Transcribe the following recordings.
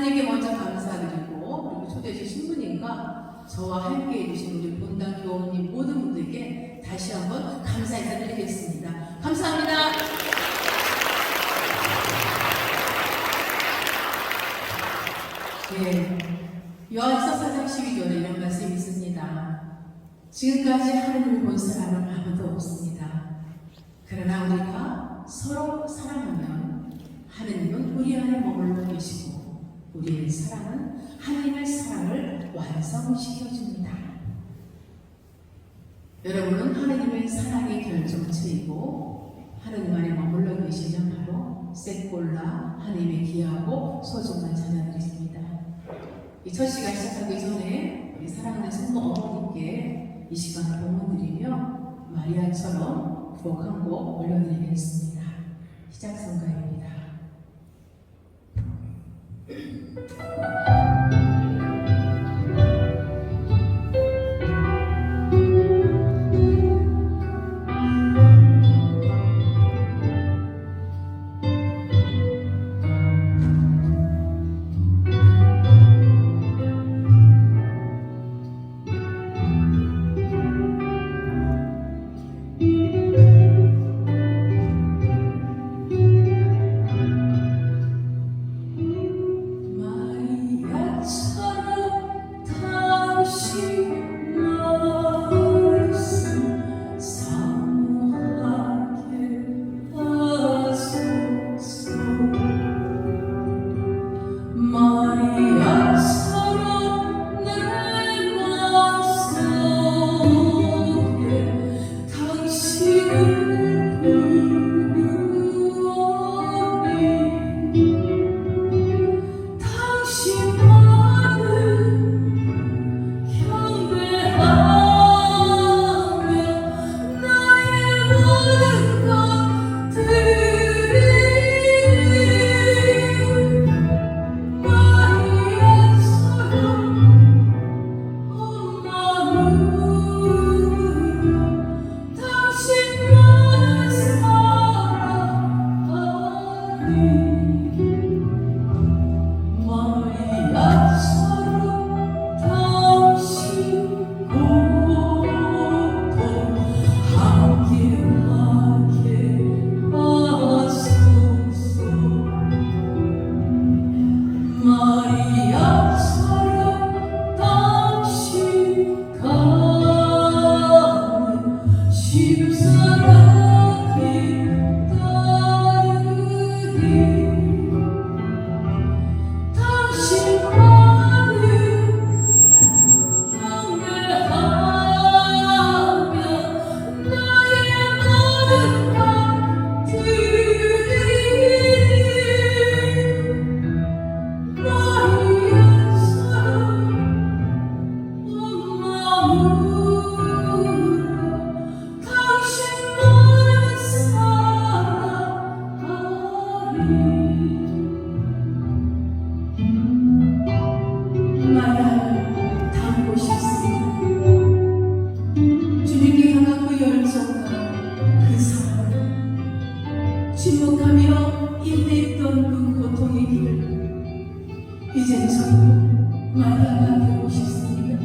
하나님께 먼저 감사드리고 그리고 초대해 주신 분님과 저와 함께 해주신 우리 본당 교우님 모든 분들께 다시 한번 감사 인사드리겠습니다. 감사합니다. 네, 요한서 4장 12절에 이런 말씀이 있습니다. 지금까지 하나님을 본 사람은 아무도 없습니다. 그러나 우리가 서로 사랑하면 하나님은 우리 안에 머물러 계시고 우리의 사랑은 하나님의 사랑을 완성시켜줍니다. 여러분은 하나님의 사랑의 결정체이고 하나님 안에 머물러 계시면 바로 셋골라 하나님의 귀하고 소중한 자녀들이십니다. 이 첫 시간 시작하기 전에 우리 사랑하는 성모 어머니께 이 시간을 봉헌드리며 마리아처럼 부엌 한 곡 올려드리겠습니다. 시작 성가입니다. 침묵하며 인내했던 그 고통의 길을 이제 저도 마리아가 되고 싶습니다.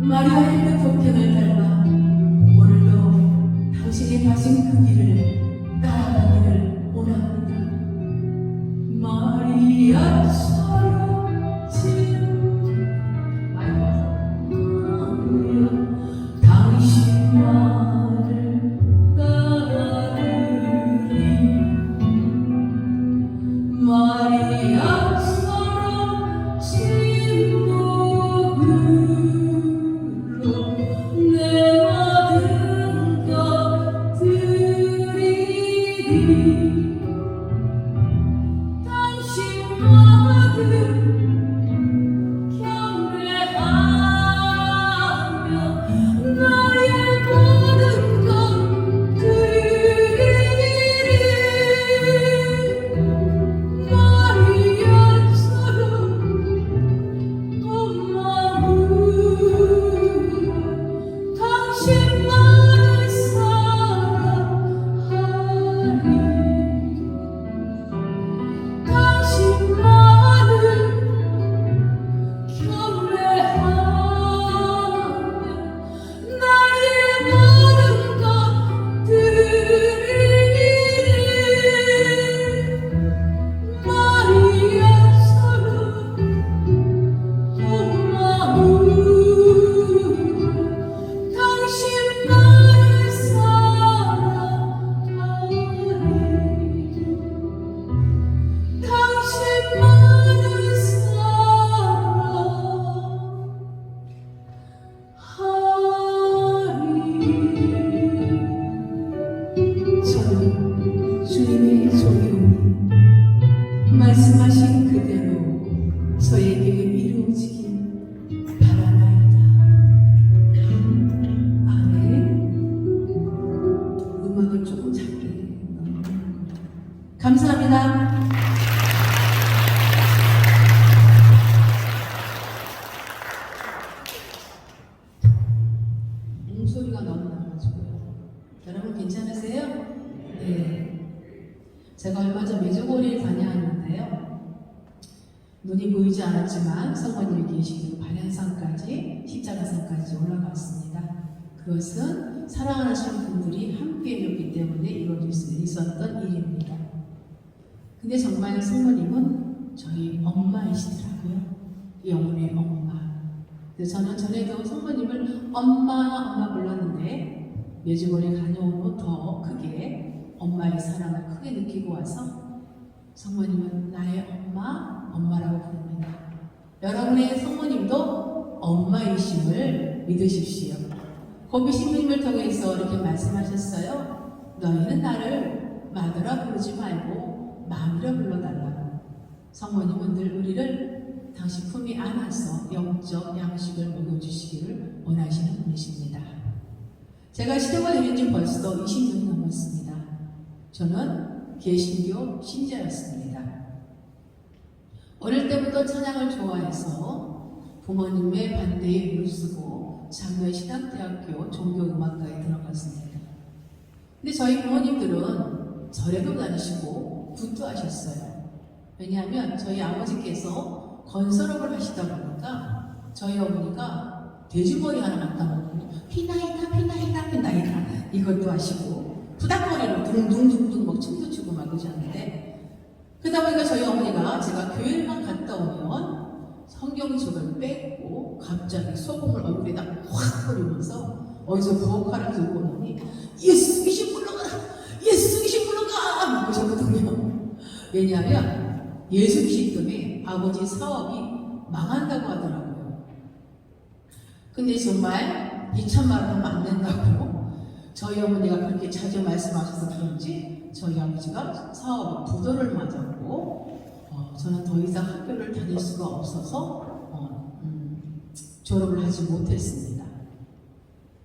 마리아의 그 독견을 닮아 오늘도 당신이 가신 그 길을 따라가기를 원합니다. 마리아처럼 저는 주님의 종이오니 말씀하신 그대로 저에게 이루어지길 바라나이다. 아멘. 음악을 조금 작게. 감사합니다. 소리가 너무 나가지고요. 여러분 괜찮으세요? 네. 제가 얼마 전 메주고리를 다녀왔는데요. 눈이 보이지 않았지만 성모님이 계시고 발현상까지 십자가상까지 올라갔습니다. 그것은 사랑하시는 분들이 함께 있기 때문에 이루어질 수 있었던 일입니다. 근데 정말 성모님은 저희 엄마이시더라고요. 영혼의 엄마. 그래서 저는 전에도 성모님을 엄마 불렀는데 메주고리 다녀온 후 더 크게 엄마의 사랑을 크게 느끼고 와서 성모님은 나의 엄마라고 부릅니다. 여러분의 성모님도 엄마이심을 믿으십시오. 거기 신부님을 통해서 이렇게 말씀하셨어요. 너희는 나를 마누라 부르지 말고 마누라 불러달라고. 성모님은 늘 우리를 당신 품이 안아서 영적 양식을 먹여주시기를 원하시는 분이십니다. 제가 시대가 되는 지 벌써 20년이 넘었습니다. 저는 개신교 신자였습니다. 어릴 때부터 찬양을 좋아해서 부모님의 반대에 무릅쓰고 장로의 신학대학교 종교음악과에 들어갔습니다. 근데 저희 부모님들은 절에도 다니시고 굿도 하셨어요. 왜냐하면 저희 아버지께서 건설업을 하시다 보니까 저희 어머니가 돼지머리 하나 갖다 놓고 피나이다 이것도 하시고 부닥거리로 둥둥둥둥 막 춤도 추고 막 그러셨는데, 그러다 보니까 저희 어머니가 제가 교회만 갔다 오면 성경책을 뺏고 갑자기 소금을 얼굴에다 확 뿌리면서 어디서 부엌화를 들고 오더니 예수 귀신 불러가라, 예수 귀신 불러가 막 그러셨거든요. 왜냐하면 예수 귀신 때문에 아버지 사업이 망한다고 하더라고요. 근데 정말 2천만 원 안 된다고 저희 어머니가 그렇게 자주 말씀하셔서 그런지 저희 아버지가 사업이 부도를 맞았고 저는 더 이상 학교를 다닐 수가 없어서 졸업을 하지 못했습니다.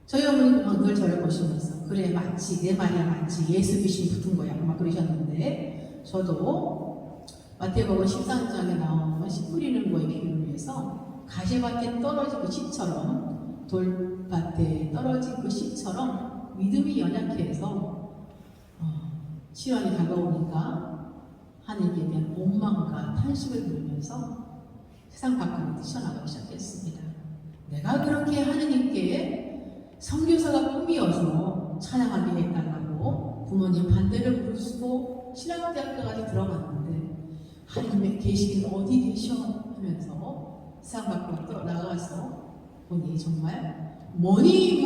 저희 어머니는 늘 저를 보시면서 그래 맞지, 내 말이야 맞지, 예수 귀신 붙은 거야 막 그러셨는데, 저도 마태복음 13장에 나오는 씨 뿌리는 거에 비유를 해서 가시밭에 떨어진 그 씨처럼, 돌밭에 떨어진 그 씨처럼 믿음이 연약해서 시련이 다가오니까 하나님께 대한 원망과 탄식을 부르면서 세상 밖으로 뛰쳐나가기 시작했습니다. 내가 그렇게 하나님께 선교사가 꿈이어서 찬양하게 해달라고 부모님 반대를 부르시고 신학대학교까지 들어갔는데 하나님의 계시는 어디 계셔 하면서 세상 밖으로 나가서 보니 정말 뭐니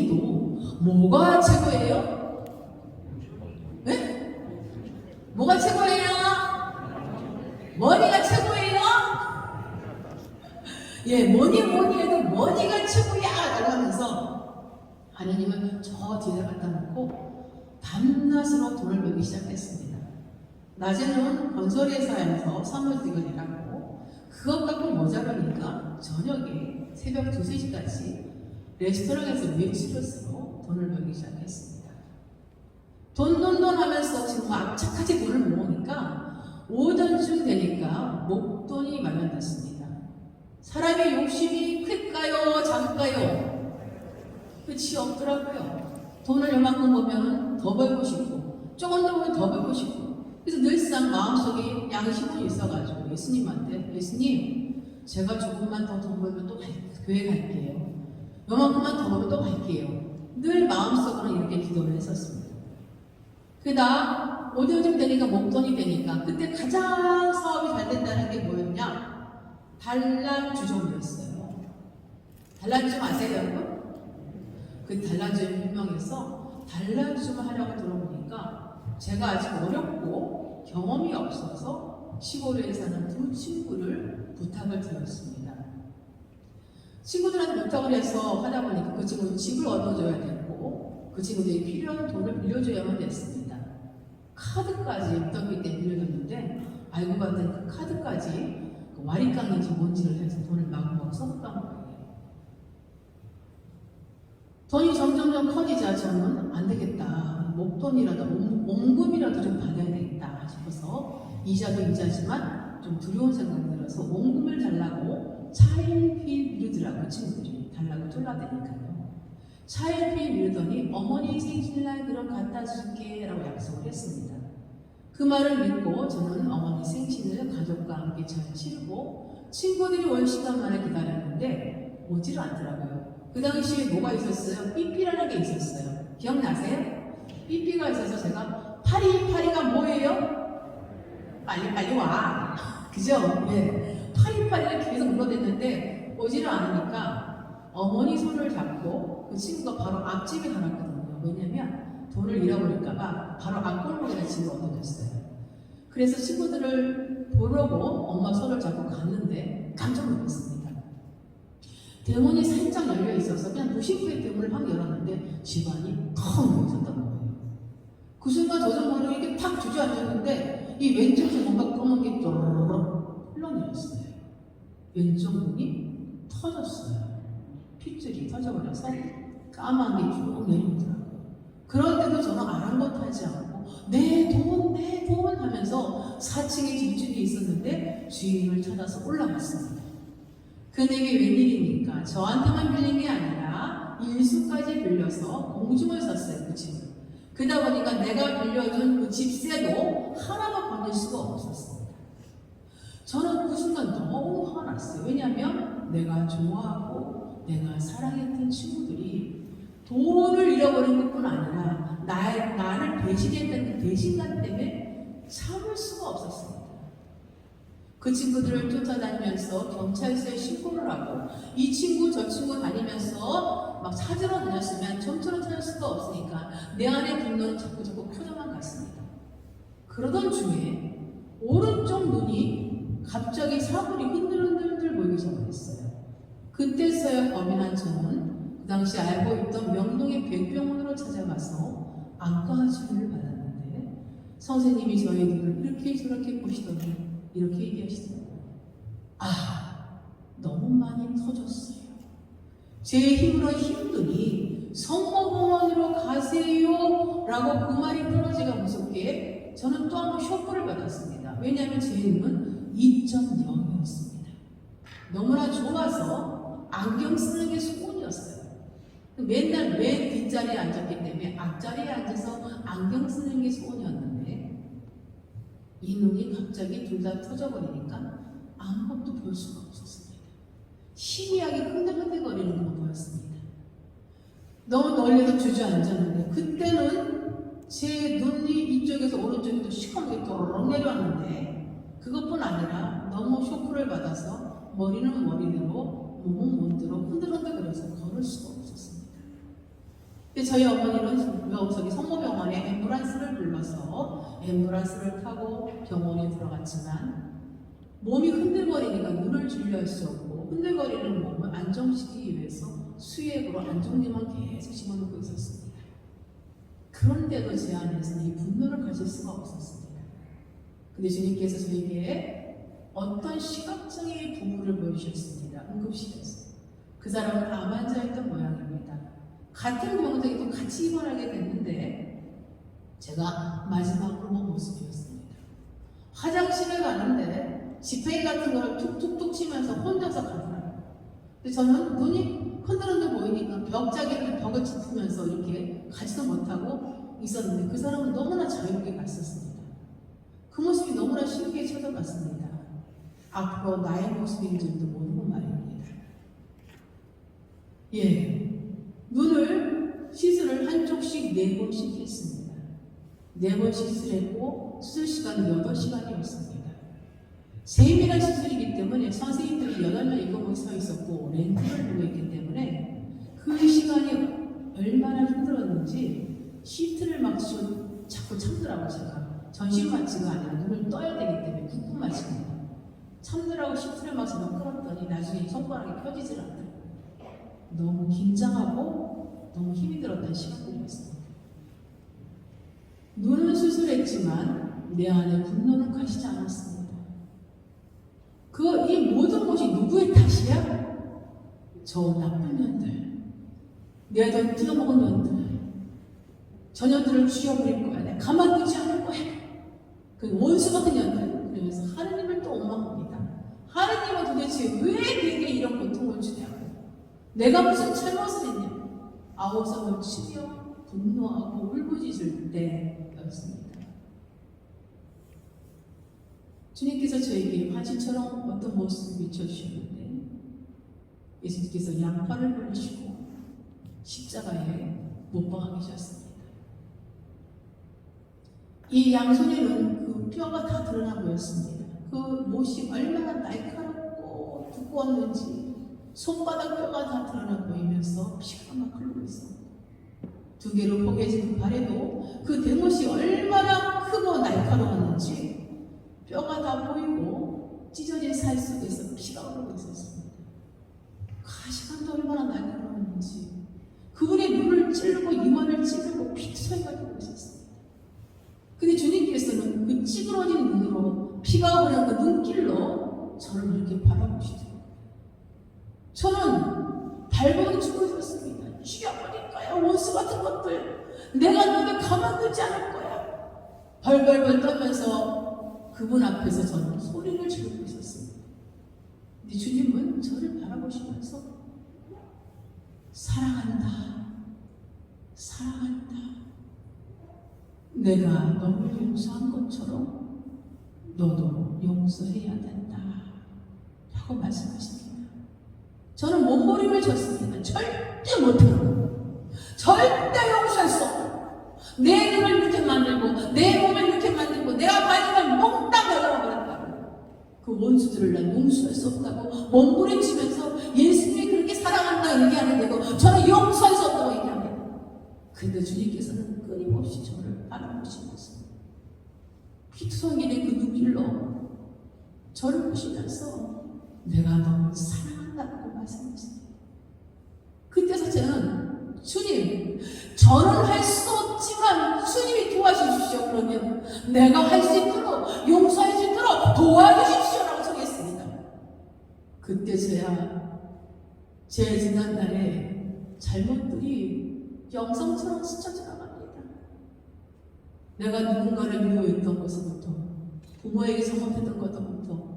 해도 뭐가 최고예요? 네? 뭐가 최고예요? 머니가 최고예요? 예, 뭐니 해도 머니가 최고야! 라고 하면서 하나님은 저 뒤에 갖다 놓고 밤낮으로 돈을 벌기 시작했습니다. 낮에는 건설회사에서 사무직을 일하고 그것 갖고 모자라니까 저녁에 새벽 2, 3시까지 레스토랑에서 웨이트러스로 돈을 벌기 시작했습니다. 돈 하면서 지금 악착같이 돈을 모으니까 오전쯤 되니까 목돈이 마련됐습니다. 사람의 욕심이 클까요? 작을까요? 끝이 없더라고요. 돈을 요만큼 보면 더 벌고 싶고 조금 더 보면 더 벌고 싶고, 그래서 늘상 마음속에 양심은 있어가지고 예수님한테 예수님 제가 조금만 더 돈 벌면 또 교회 갈게요. 요만큼만 더 벌면 또 갈게요. 늘 마음속으로 이렇게 기도를 했었습니다. 그러다 오디오즘 되니까 목돈이 되니까 그때 가장 사업이 잘 된다는 게 뭐였냐? 단란주점이었어요. 단란주점 아세요 여러분? 그 단란주점이 유명해서 단란주점을 하려고 들어보니까 제가 아직 어렵고 경험이 없어서 시골에 사는 두 친구를 부탁을 드렸습니다. 친구들한테 부탁을 해서 하다 보니까 그 친구는 집을 얻어줘야 되고 그 친구들이 필요한 돈을 빌려줘야만 됐습니다. 카드까지 어떻게 때 빌려줬는데 알고 봤더니 그 카드까지 그 와리깡인지 뭔지를 해서 돈을 마구마구 써먹던 거예요. 돈이 점점점 커지자 저는 안 되겠다. 목돈이라도 원금이라도 좀 받아야 되겠다 싶어서 이자도 이자지만 좀 두려운 생각이 들어서 원금을 달라고 차일피일 미루더라고요. 친구들이 달라고 쫄라대니까요. 차일피일 미루더니 어머니 생신날 그럼 갖다 줄게 라고 약속을 했습니다. 그 말을 믿고 저는 어머니 생신을 가족과 함께 잘 치르고 친구들이 올 시간만을 기다렸는데 오지를 않더라고요. 그 당시에 뭐가 있었어요? 삐삐라는 게 있었어요. 기억나세요? 삐삐가 있어서 제가 파리가 뭐예요? 빨리 와. 그죠? 네. 파리를 계속 물어댔는데 오지를 않으니까 어머니 손을 잡고 그 친구가 바로 앞집에 가놨거든요. 왜냐면 돈을 잃어버릴까봐 바로 앞골목에다 집을 얻어졌어요. 그래서 친구들을 보려고 엄마 손을 잡고 갔는데 깜짝 놀랐습니다. 대문이 살짝 열려 있어서 그냥 무심코에 대문을 확 열었는데 집안이 텅 비어 있었던 거예요. 그 순간 저도 모르게 이렇게 탁 주저앉았는데 이 왼쪽에서 뭔가 검은 게 또르르 흘러내렸어요. 왼쪽 문이 터졌어요. 핏줄이 터져버려서 까만 게 쭉 내리더라고요. 그런데도 저는 아랑곳하지 않고 내 돈 하면서 4층에 집주인이 있었는데 주인을 찾아서 올라갔습니다. 근데 이게 웬일입니까? 저한테만 빌린 게 아니라 일수까지 빌려서 공중을 섰어요. 그 집을. 그러다 보니까 내가 빌려준 그 집세도 하나도 건질 수가 없었습니다. 저는 그 순간 너무 화났어요. 왜냐하면 내가 좋아하고 내가 사랑했던 친구들이 돈을 잃어버린 것뿐 아니라 나를 배신했던 그 배신감 때문에 참을 수가 없었습니다. 그 친구들을 쫓아다니면서 경찰서에 신고를 하고 이 친구 저 친구 다니면서 막 찾으러 다녔으면 점처럼 찾을 수가 없으니까 내 안의 분노는 자꾸 켜져만 갔습니다. 그러던 중에 오른쪽 눈이 갑자기 사물이 흔들흔들 보이기 시작했어요. 그때서야 겁이 난 저는 그 당시 알고 있던 명동의 백병원으로 찾아가서 안과 치료를 받았는데 선생님이 저의 눈을 이렇게 저렇게 보시더니 이렇게 얘기하시더라고요. 너무 많이 터졌어요. 제 힘으로 힘드니 성모병원으로 가세요 라고 그 말이 떨어지가 무섭게 저는 또 한 번 쇼크를 받았습니다. 왜냐하면 제 힘은 2.0이었습니다. 너무나 좋아서 안경 쓰는 게 소원이었어요. 맨날 맨 뒷자리에 앉았기 때문에 앞자리에 앉아서 안경 쓰는 게 소원이었는데 이 눈이 갑자기 둘 다 터져버리니까 아무것도 볼 수가 없었습니다. 희미하게 흔들흔들거리는 것만 보였습니다. 너무 널려서 주저앉았는데 그때는 제 눈이 이쪽에서 오른쪽에도 시커멓게 또르륵 내려왔는데 그것뿐 아니라 너무 쇼크를 받아서 머리는 머리대로 몸은 몸대로 흔들흔들거려서 걸을 수가 없었습니다. 근데 저희 어머니는 저기 성모병원에 앰뷸런스를 불러서 앰뷸런스를 타고 병원에 들어갔지만 몸이 흔들거리니까 눈을 즐겨할 수 없고 흔들거리는 몸을 안정시키기 위해서 수액으로 안정제만 계속 집어넣고 있었습니다. 그런데도 제 안에서는 이 분노를 가질 수가 없었습니다. 근데 주님께서 저에게 어떤 시각장애의 부부를 보여주셨습니다. 응급실에서. 그 사람은 암 환자였던 모양입니다. 같은 병동에도 같이 입원하게 됐는데 제가 마지막으로 본 모습이었습니다. 화장실에 가는데 지팡이 같은 걸 툭툭툭 치면서 혼자서 가더라고요. 근데 저는 눈이 흔들흔들 보이니까 벽자기를 벽을 짚으면서 이렇게 가지도 못하고 있었는데 그 사람은 너무나 자유롭게 갔었습니다. 그 모습이 너무나 신기해 쳐다봤습니다. 앞으로 나의 모습인 줄도 모르고 말입니다. 눈을 시술을 한쪽씩 4번씩 했습니다. 4번 시술했고 수술 시간은 8시간이었습니다. 세밀한 시술이기 때문에 선생님들이 8명 7명이 서 있었고 렌즈를 보고 있기 때문에 그 시간이 얼마나 힘들었는지 시트를 막 자꾸 참느라고 제가 전신 마취가 아니라 눈을 떠야 되기 때문에 국분 마취입니다. 참느라고 시트를 막 끌었더니 나중에 손가락이 펴지질 않더라고요. 너무 긴장하고 너무 힘이 들었던 시간들이었습니다. 눈은 수술했지만 내 안에 분노는 가시지 않았습니다. 이 모든 것이 누구의 탓이야? 저 나쁜 년들, 내 돈 뜯어먹은 년들, 저 년들을 죽여버릴 거야. 내가 가만두지 않을 거야. 그 원수 같은 년들. 그러면서 하느님을 또 원망합니다. 하느님은 도대체 왜 내게 이런 고통을 주냐고. 내가 무슨 잘못을 했냐. 아우성을 치며 분노하고 울부짖을 때였습니다. 주님께서 저에게 화신처럼 어떤 모습을 비춰주셨는데 예수님께서 양팔을 벌리시고 십자가에 못 박아 계셨습니다. 이 양손에는 그 뼈가 다 드러나 보였습니다. 그 못이 얼마나 날카롭고 두꺼웠는지 손바닥 뼈가 다 드러나 보이면서 피가 막 흐르고 있습니다. 두 개로 포개진 그 발에도 그 대못이 얼마나 크고 날카로웠는지 뼈가 다 보이고 찢어진 살 속에서 피가 흐르고 있었습니다. 가시관도 얼마나 날카로웠는지 그분의 눈을 찌르고 이마를 찌르고 피소리가 나고 있었습니다. 근데 주님께서는 그 찌그러진 눈으로 피가 흐르는 그 눈길로 저를 이렇게 바라보시더라고요. 저는 발버둥 치고 있었습니다. 죽여버릴 거야, 원수 같은 것들. 내가 너를 가만두지 않을 거야. 벌벌벌 떨면서 그분 앞에서 저는 소리를 지르고 있었습니다. 근데 주님은 저를 바라보시면서 사랑한다, 사랑한다. 내가 너를 용서한 것처럼 너도 용서해야 된다 라고 말씀하십니다. 저는 몸부림을 쳤습니다. 절대 못하고 절대 용서할 수 없고 내 눈을 이렇게 만들고 내 몸을 이렇게 만들고 내가 가지면 몽땅 날아버렸다고 그 원수들을 난 용서할 수 없다고 몸부림치면서 예수님이 그렇게 사랑한다 얘기하는데도 저는 용서할 수 없다고 얘기합니다. 그런데 주님께서는 끊임없이 저를 바라보시면서 피투성이된 그 눈길로 저를 보시면서 내가 너무 사랑한다고 말씀하셨습니다. 그때서 저는 주님, 저는 할 수 없지만 주님이 도와주십시오. 그러면 내가 할 수 있도록 용서할 수 있도록 도와주십시오라고 정했습니다. 그때서야 제 지난날의 잘못들이 영성처럼 스쳐 지나갑니다. 내가 누군가를 미워했던 것부터 부모에게 잘못했던 것부터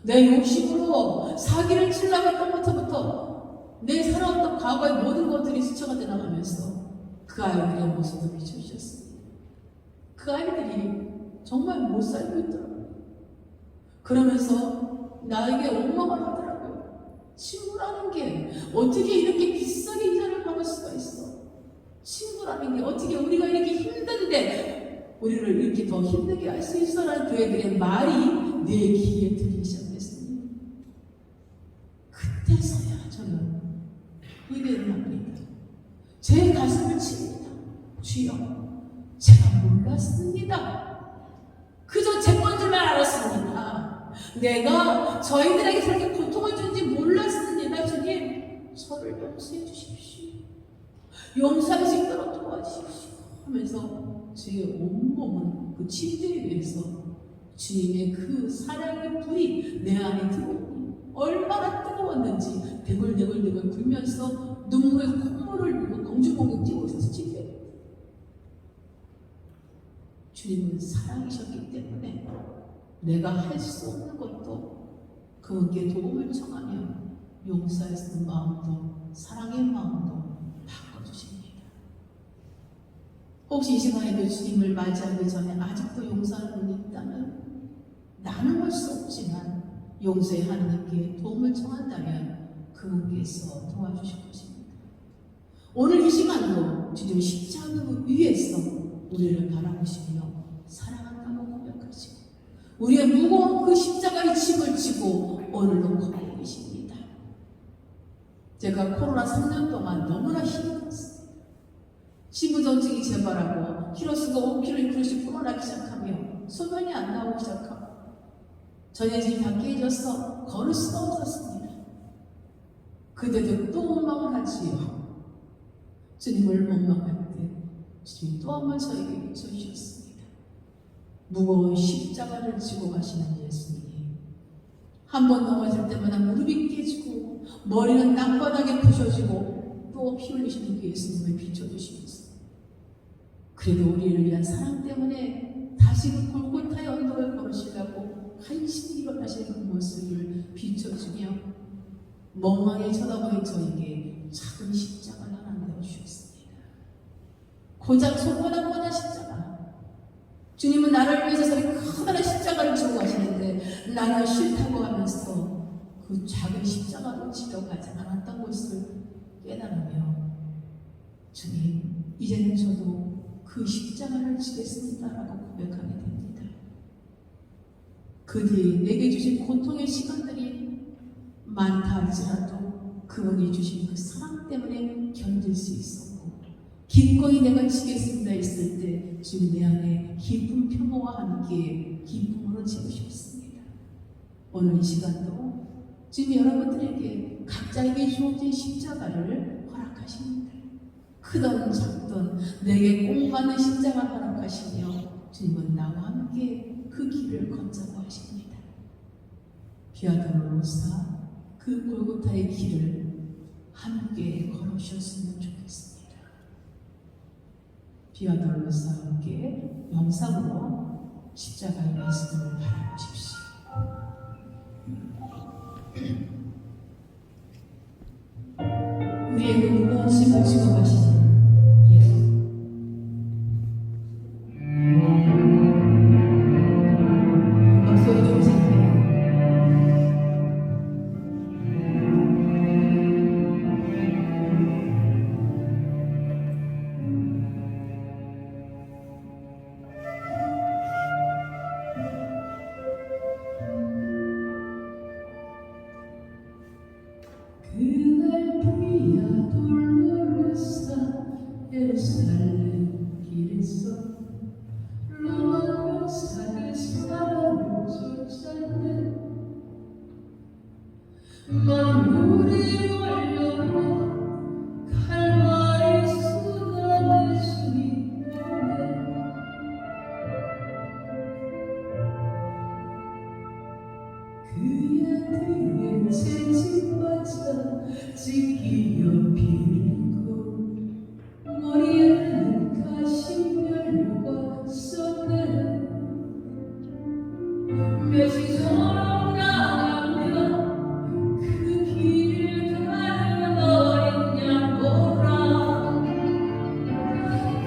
내 욕심으로 사기를 치려고 했던 것부터 내 살아왔던 과거의 모든 것들이 스쳐가 지나가면서 그 아이들의 모습을 비춰주셨습니다. 그 아이들이 정말 못 살고 있더라고요. 그러면서 나에게 원망을 하더라고요. 친구라는 게 어떻게 이렇게 비싸게 이자를 받을 수가 있어. 친구라는 게 어떻게 우리가 이렇게 힘든데 우리를 이렇게 더 힘들게 할 수 있어라는 그 애들의 말이 내 귀에 들리기 시작했습니다. 그때서야 저는 이대를 합니다. 제 가슴을 칩니다. 주여, 제가 몰랐습니다. 그저 제 건 줄만 알았습니다. 내가 저희들에게 그렇게 고통을 주는지 몰랐습니다. 주님, 저를 용서해 주십시오. 용서할 수 있도록 도와주십시오 하면서 제 온몸은 그 침대 위에서 주님의 그 사랑의 불이 내 안에 들어오니 얼마나 뜨거웠는지 대굴대굴대굴 불면서 눈물에 콧물을 흘리고 공중공격 뛰고 있어서 침대에 주님은 사랑이셨기 때문에 내가 할 수 없는 것도 그분께 도움을 청하며 용서할 수 있는 마음도 사랑의 마음도 바꿔주십니다. 혹시 이 시간에도 주님을 맞이하기 전에 아직도 용서하는 분이 있다면 나는 할 수 없지만 용서의 하나님께 도움을 청한다면 그분께서 도와주실 것입니다. 오늘 이 시간도 주님 십자가 위에서 우리를 바라보시며 사랑한다고 고백하시고 우리의 무거운 그 십자가의 짐을 지고 오늘도 걷고 계십니다. 제가 코로나 3년 동안 너무나 힘들었습니다. 시부전증이 재발하고 키로수가 5kg 불어나기 시작하며 소변이 안 나오기 시작하고 전해질이 다 깨져서 걸을 수가 없었습니다. 그때도 또 원망을 하지요. 주님을 원망할 때 주님 또 한 번 저에게 비춰주셨습니다. 무거운 십자가를 지고 가시는 예수님, 한 번 넘어질 때마다 무릎이 깨지고 머리는 땅바닥에 부셔지고 또 피 흘리시는 그 예수님을 비춰주시면서 그래도 우리를 위한 사랑 때문에 다시 그 골고타의 언덕을 걸으시려고 간신히 일어나시는 그 모습을 비춰주며 멍하게 쳐다보는 저에게 작은 십자가를 하나 내어주셨습니다. 고작 손바닥만한 십자가. 주님은 나를 위해서 저리 커다란 십자가를 지고 가시는데 나는 싫다고 하면서 그 작은 십자가도 지려 가지 않았던 것을 깨달으며 주님, 이제는 저도 그 십자가를 지겠습니다라고 고백하게 됩니다. 그 뒤에 내게 주신 고통의 시간들이 많다 할지라도 그분이 주신 그 사랑 때문에 견딜 수 있었고 기꺼이 내가 지겠습니다 했을 때 주님 내 안에 기쁨 평화와 함께 기쁨으로 채우셨습니다. 오늘 이 시간도 주님 여러분들에게 각자에게 주어진 십자가를 허락하십니다. 크던 작던 내게 꼭 맞는 십자가를 허락하시며 주님은 나와 함께 그 길을 걷자고 하십니다. 비아돌로사 그 골고타의 길을 함께 걸으셨으면 좋겠습니다. 비아돌로사 함께 영상으로 십자가의 말씀을 바라보십시오. 우리의 그 무거운 짐을 지고 가시는 예수. 박수를 좀 주세요. 그날 비야 돌로로사 예루살렘 길에서 로마 사기 사람을 쫓았네. 만물이 몰려와 칼바리 수단에 숨이네. 그의 등에 채찍맞아 찢기어 빌고 머리에는 가시멸류가 썼네. 멸시처럼 나가며 그 길을 가는 어린 양보라.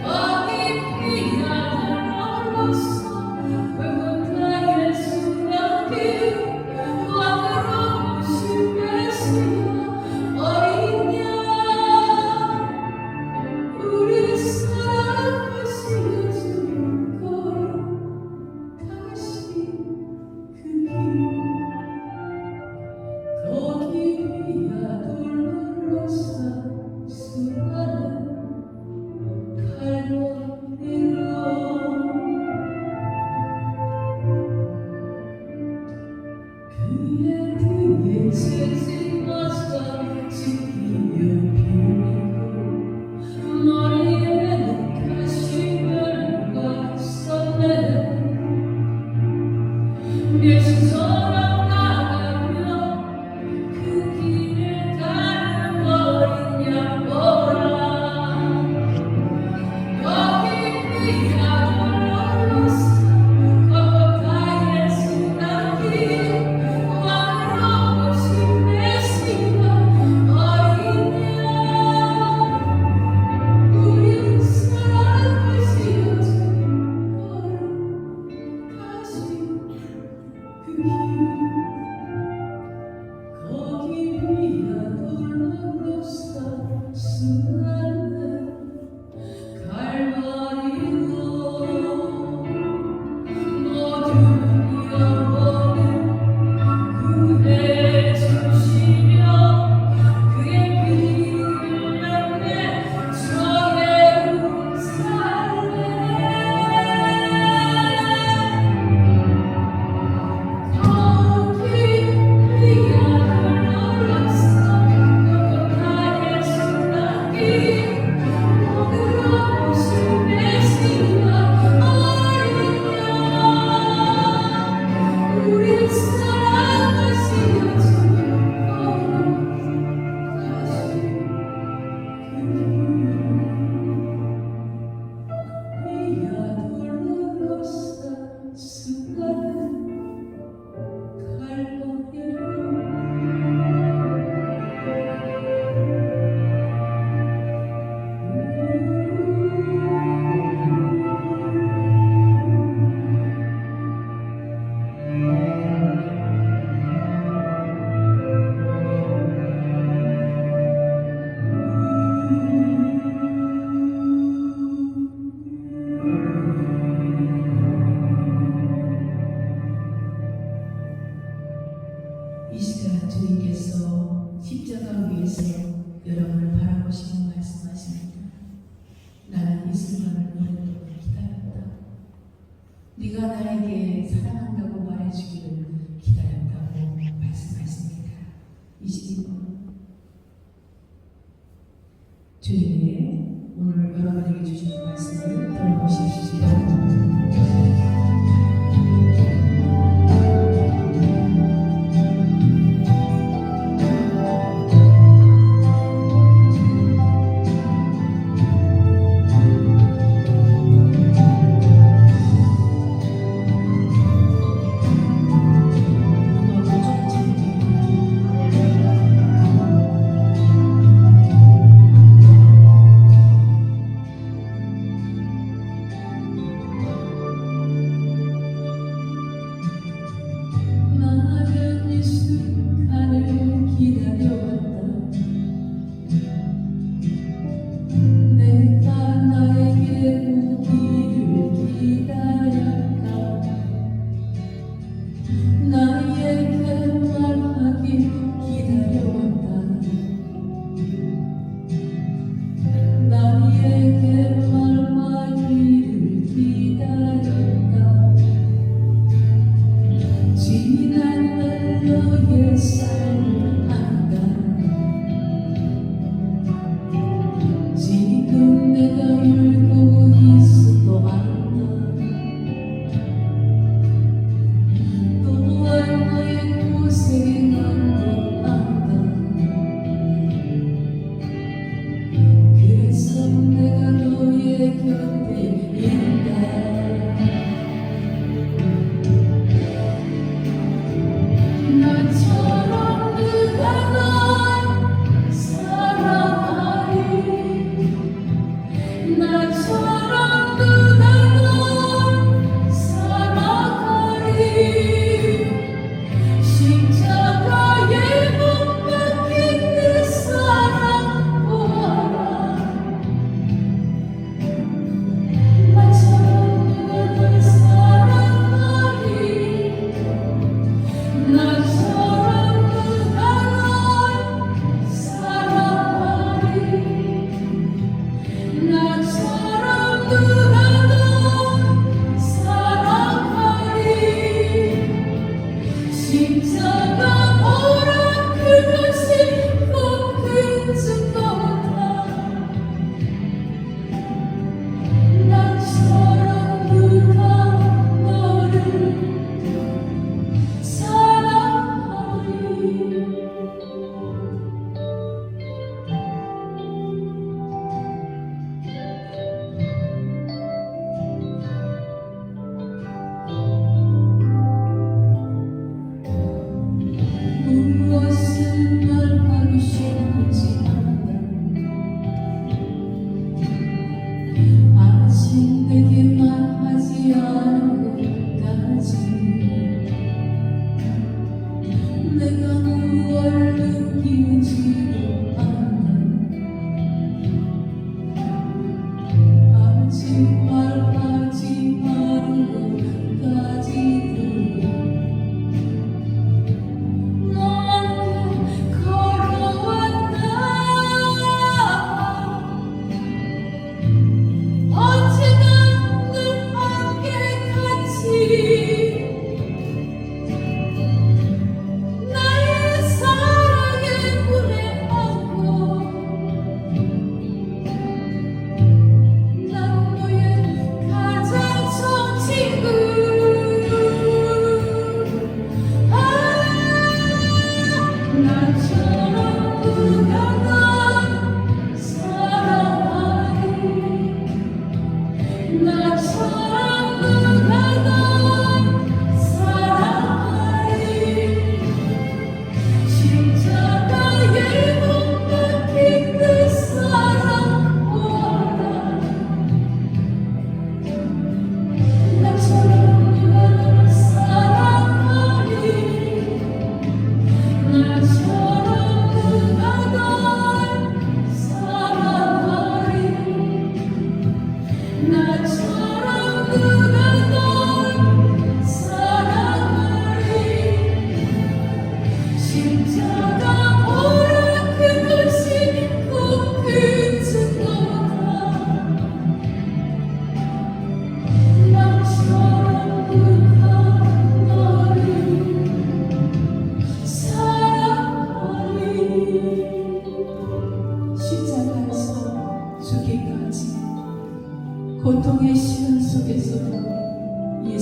어디 피야 흘러서 골고타 예수의 길 왕으로 오신 메시아 어린 양 우리 사랑하시는 주님 걸어가신 그 길 거기 위야 돌로로사 수많은 칼로리로 그의 등에 채찍맞아 찢기며 빌고 머리에는 가시멸류가 썼네. 멸시처럼 나가며 그 길을 가는 어린 양보라. 거기 위야 돌로로사 골고타 예수의 길 왕으로 오신 메시아 어린 양 우리 사랑하시는 주님 걸어가신 그 길 거기 위야 돌로로사 수많은 갈바리로 모든 영혼을 구해 주시며 그의 피를 남겨 저 예루살렘 네가 나에게 사랑한다고 말해주기를 기다렸다고 말씀하십니다. 22번. 주님의 오늘 여러분에게 주시는 말씀을 들어보십시오.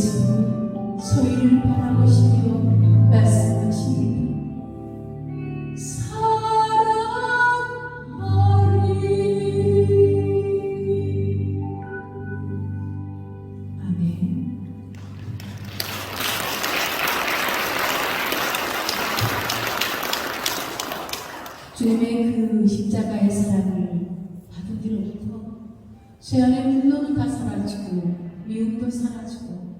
소위를 바라보시며 말씀하십니다. 아멘. 주님의 그 십자가의 사랑을 받은 뒤로부터 제 안에 분노는 다 사라지고 미움도 사라지고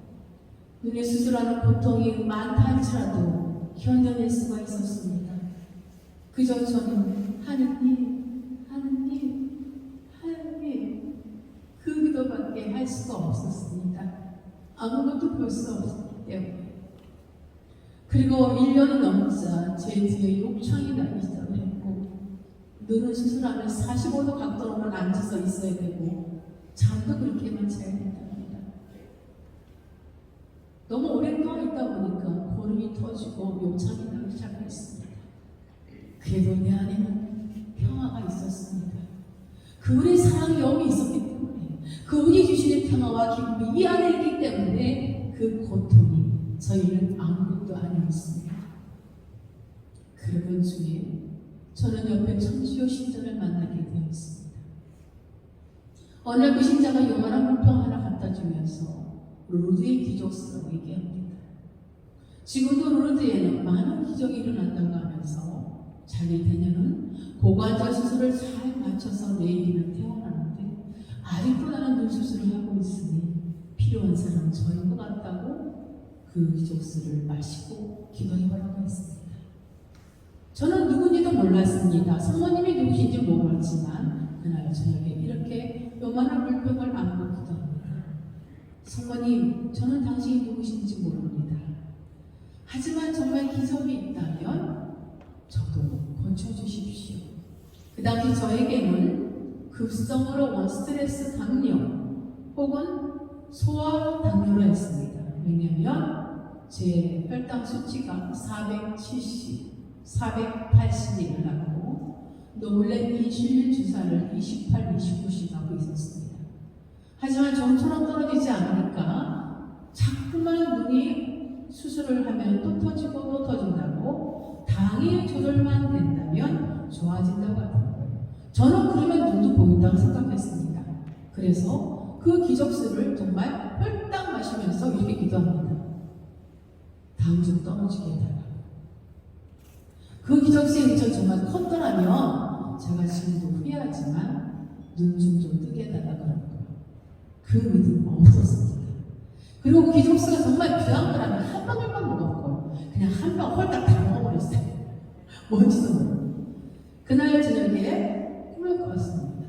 눈에 수술하는 고통이 많다 할지라도 견뎌낼 수가 있었습니다. 그저 저는 하느님, 하느님, 하느님 그 기도밖에 할 수가 없었습니다. 아무것도 볼 수 없었기 때문에. 그리고 1년이 넘자 제 뒤에 욕창이 나기 시작을 했고 눈은 수술하면 45도 각도로만 앉아서 있어야 되고 잠도 그렇게만 자야 된답니다. 너무 오랫동안 있다 보니까 고름이 터지고 욕창이 나기 시작했습니다. 그래도 내 안에는 평화가 있었습니다. 그분의 사랑이 여기 있었기 때문에 그분이 주시는 평화와 기쁨이 이 안에 있기 때문에 그 고통이 저희는 아무것도 아니었습니다. 그러던 중에 저는 옆에 천주교 신자를 만나게 되었습니다. 어느 날 그 신자가 요만한 물병 하나 갖다 주면서 루르드의 기적수라고 얘기합니다. 지금도 루르드에는 많은 기적이 일어난다고 하면서 자기 대녀는 고관절 수술을 잘 맞춰서 내일이면 퇴원하는데 아직도 나는 눈 수술을 하고 있으니 필요한 사람 저인 것 같다고 그 기적수를 마시고 기도해보라고 했습니다. 저는 누군지도 몰랐습니다. 성모님이 누구신지 몰랐지만 그날 저녁에 이렇게 요만한 물병을 안고 기도합니다. 성모님, 저는 당신이 누구신지 모릅니다. 하지만 정말 기적이 있다면 저도 고쳐주십시오. 그 당시 저에게는 급성으로 온 스트레스 당뇨 혹은 소아 당뇨로 했습니다. 왜냐하면 제 혈당 수치가 470, 480이 올랐고 놀래 인슐린 주사를 28, 29씩 하고 있었습니다. 하지만 좀처럼 떨어지지 않으니까 자꾸만 눈이 수술을 하면 또 터지고 또 터진다고 당일 조절만 된다면 좋아진다고 하더라고요. 저는 그러면 눈도 보인다고 생각했습니다. 그래서 그 기적수를 정말 홀딱 마시면서 이렇게 기도합니다. 다음 주 떨어지게 해달라고. 그 기적수의 저 정말 컸더라면 제가 지금도 후회하지만 눈 좀 뜨게 해달라고 그러고요. 그 믿음 없었습니다. 그리고 그 기적수가 정말 귀한 거라면 한 방울만 먹었고요. 그냥 한 방 홀딱 다 먹어버렸어요. 뭔지도 모르고. 그날 저녁에 꿈을 꿨습니다.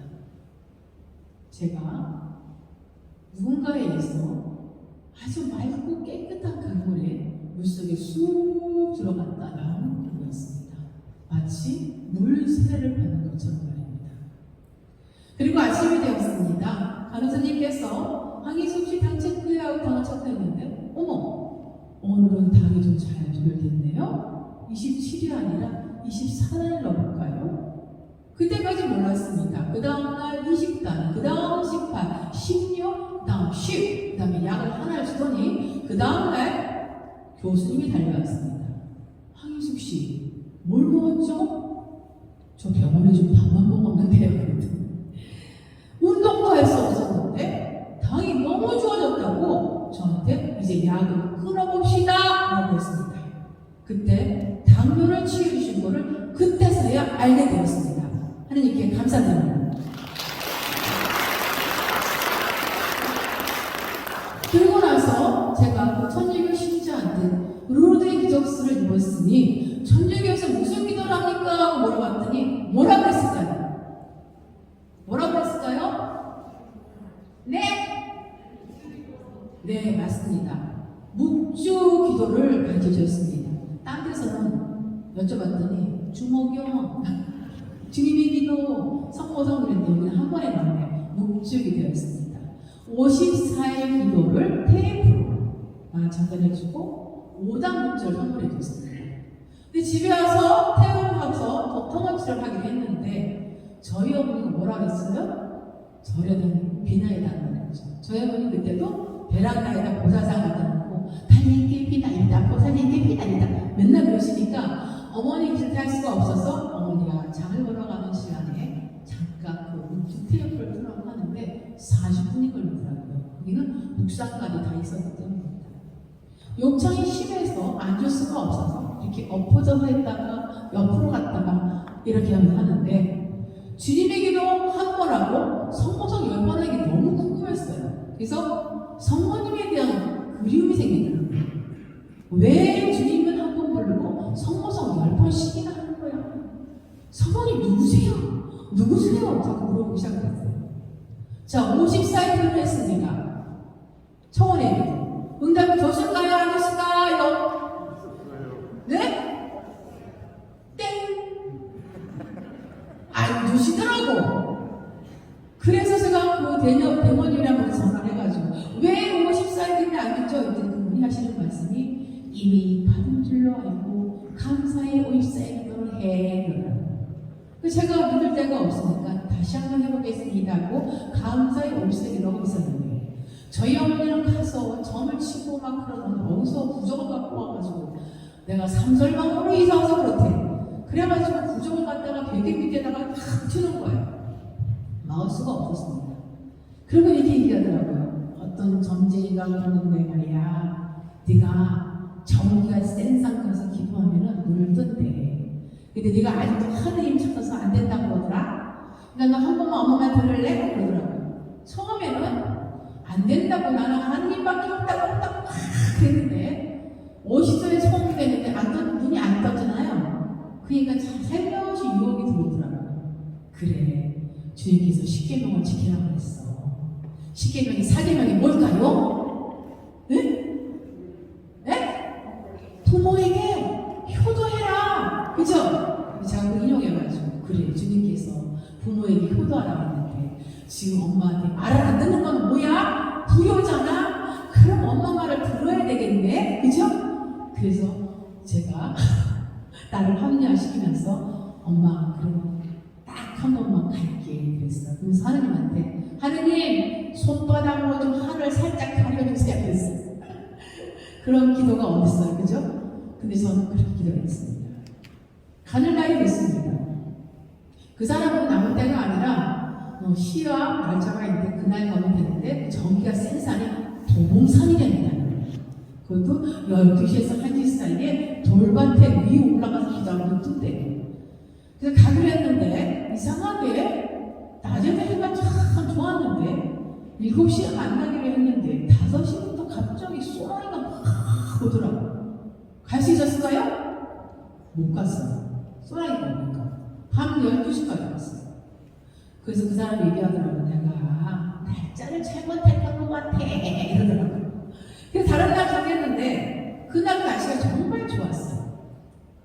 제가 누군가에 의해서 아주 맑고 깨끗한 강물에 물속에 쑥 들어갔다 나오는 꿈이었습니다. 마치 물 세례를 받는 것처럼 말입니다. 그리고 아침이 되었습니다. 간호사님께서 황희숙 씨 당 체크하고 당을 체크했는데 어머, 오늘은 당이 좀 잘 조절됐네요. 27이 아니라 24단을 넣어볼까요? 그때까지 몰랐습니다. 그 다음날 20단, 그 다음 18, 16, 그 다음 10, 그 다음에 약을 하나를 주더니 그 다음날 교수님이 달려왔습니다. 황희숙 씨, 뭘 먹었죠? 저 병원에 좀 밥만 먹었는데요. 운동도 할 수 없었는데 당이 너무 좋아졌다고 저한테 이제 약을 끊어봅시다 라고 했습니다. 그때 당뇨를 치유해주신 거를 그때서야 알게 되었습니다. 하느님께 감사드립니다. 그리고 나서 제가 그 천주교 신자한테 루르드의 기적수를 입었으니 천주교에서 무슨 기도를 합니까? 물어봤더니 뭐라 그랬을까요? 뭐라 그랬을까요? 네? 네, 맞습니다. 묵주 기도를 가르쳐 주셨습니다. 딴 데서는 여쭤봤더니 주목용, 주님의 기도, 성모성 그랬는데 우리는 한 번에 나오네. 묵주 기도였습니다. 54일 기도를 테이프로 전달해주고 5단 묵주를 선물해줬습니다. 근데 집에 와서 퇴원하고서 통원 치료를 하기로 했는데 저희 어머니가 뭐라 그랬어요? 저려는 비나에다 그랬죠. 저희 어머니 그때도 베란다에다 보사상 갖다 테이프를 틀라고 하는데 40분이 걸리더라고요. 거기는 묵상까지 다 있었기 때문입니다. 욕창이 심해서 앉을 수가 없어서 이렇게 엎어져서 했다가 옆으로 갔다가 이렇게 하는데 주님의 기도 한 번 하고 성모성 10번 하기 너무 궁금했어요. 그래서 성모님에 대한 그리움이 생기더라고요. 왜 주님은 한 번 부르고 성모성 10번씩이나 하는 거야? 성모님 누구세요? 누구세요? 자꾸 물어보기 시작했어요. 자, 54일을 했습니다. 청원의 기도. 응답을 줬을까요? 안 줬을까요? 네? 땡! 안 주시더라고. 그래서 제가 그 대머님이랑 분이 전화를 해가지고 왜 54일인데 안 줬죠? 이때 그분이 하시는 말씀이 이미 받은 줄로 알고 감사의 54일 기도를 해. 제가 믿을 데가 없으니까 다시 한번 해보겠습니다 하고 감사의 54일이라고 있었는데 저희 어머니랑 가서 점을 치고 막 그러던 어디서 부적을 갖고 와가지고 내가 삼설방으로 이사 와서 그렇대. 그래가지고 부적을 갖다가 베개 밑에다가 탁 튀는 거예요. 막을 수가 없었습니다. 그리고 이렇게 얘기하더라고요. 어떤 점쟁이가 그러는데 말이야, 네가 정기가 센 상태에서 기도하면은 눈을 뜬대. 근데 네가 아직도 하느님 찾아서 안 된다고 그러더라. 그러니까 너 한 번만 엄마만 들을래? 그러더라고요. 처음에는 안 된다고 나는 하느님밖에 없다고 막 그랬는데 50岁 처음 됐는데 눈이 안 떴잖아요. 그러니까 살며시 유혹이 들어오더라고요. 그래, 주님께서 십계명을 지키라고 했어. 십계명이 사계명이 뭘까요? 네? 네? 부모에게 효도해라. 그죠? 제가 그 인용해가지고 그래, 주님께서 부모에게 효도하라고 했는데 지금 엄마한테 말을 안 듣는 건 뭐야? 불효잖아? 그럼 엄마 말을 들어야 되겠네? 그죠? 그래서 제가 나를 합리화시키면서 엄마 그럼 딱 한 번만 갈게 그랬어요. 그래서 하느님한테 하느님 손바닥으로 좀 하늘 살짝 가려주세요 그랬어요. 그런 기도가 어딨어요, 그죠? 근데 저는 그렇게 기도했습니다. 가는 날이 됐습니다. 그 사람은 남은 때가 아니라 시와 날짜가 있는데 그날 가면 되는데 전기가 센 산이 도봉산이 됩니다. 그것도 12시에서 1시 사이에 돌밭에 위에 올라가서 기도하면 뜬대요. 그래서 가기로 했는데 이상하게 낮에 되니까 참 좋았는데 7시에 만나기로 했는데 5시부터 갑자기 소나기가 막 오더라고요. 갈 수 있었을까요? 못 갔어요. 소나기가 오니까 밤 12시까지 갔어요. 그래서 그 사람이 얘기하더라고요. 내가 날짜를 잘못했던 것 같아 이러더라고요. 그래서 다른 날 가겠는데 그날 날씨가 정말 좋았어요.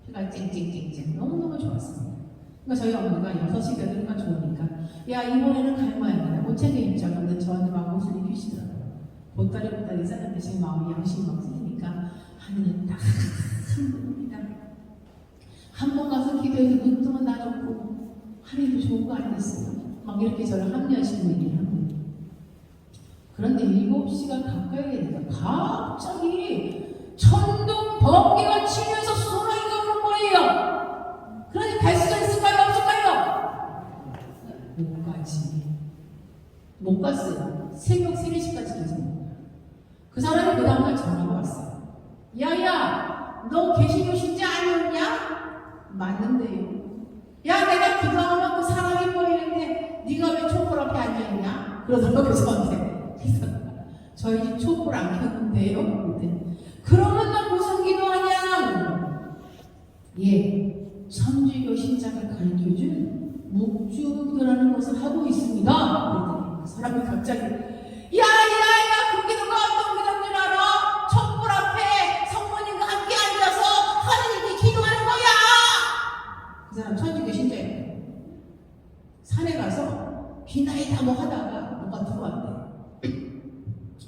해가 쨍쨍쨍쨍 너무너무 좋았습니다. 그러니까 저희 어머니가 6시 되니까 좋으니까 야 이번에는 갈 모양이야. 못 챙겨 입자. 근데 저한테 막 옷을 입히시더라고요. 보따리 싸는데 제 마음이 양심이 막 생기니까 하느님 딱 한 분입니다. 한 번 가서 기도해서 눈 뜨면 나 좋고 하느님도 좋은 거 아니겠어요? 막 이렇게 저를 합리화시키고 얘기를 합니다. 그런데 7시가 가까이 되니까 갑자기 천둥 번개가 치면서 소나기가 오는 거예요. 그러니 갈 수가 있을까요? 없을까요? 못 가지. 못 갔어요. 새벽 3, 4시까지 계속. 그 사람이 그 다음날 전화가 왔어요. 야야, 너 개신교 신자 아니었냐? 맞는데요. 야, 내가 기도하면 그 사람이 보이는데 네가 왜 촛불 앞에 앉아있냐? 그러더라고요 저한테. 그래서 저희 집 촛불 안 켰는데요. 그러면 너 무슨 기도하냐? 예, 천주교 신자가 가르쳐준 묵주기도라는 것을 하고 있습니다. 그랬더니 그 사람이 갑자기 야야야, 그 기도가 어떤 기도인 줄 알아? 촛불 앞에 성모님과 함께 앉아서 하느님께 기도하는 거야. 그 사람 천주교 신자예요. 산에 가서 비나이다 뭐 하다가 뭐가 들어왔대.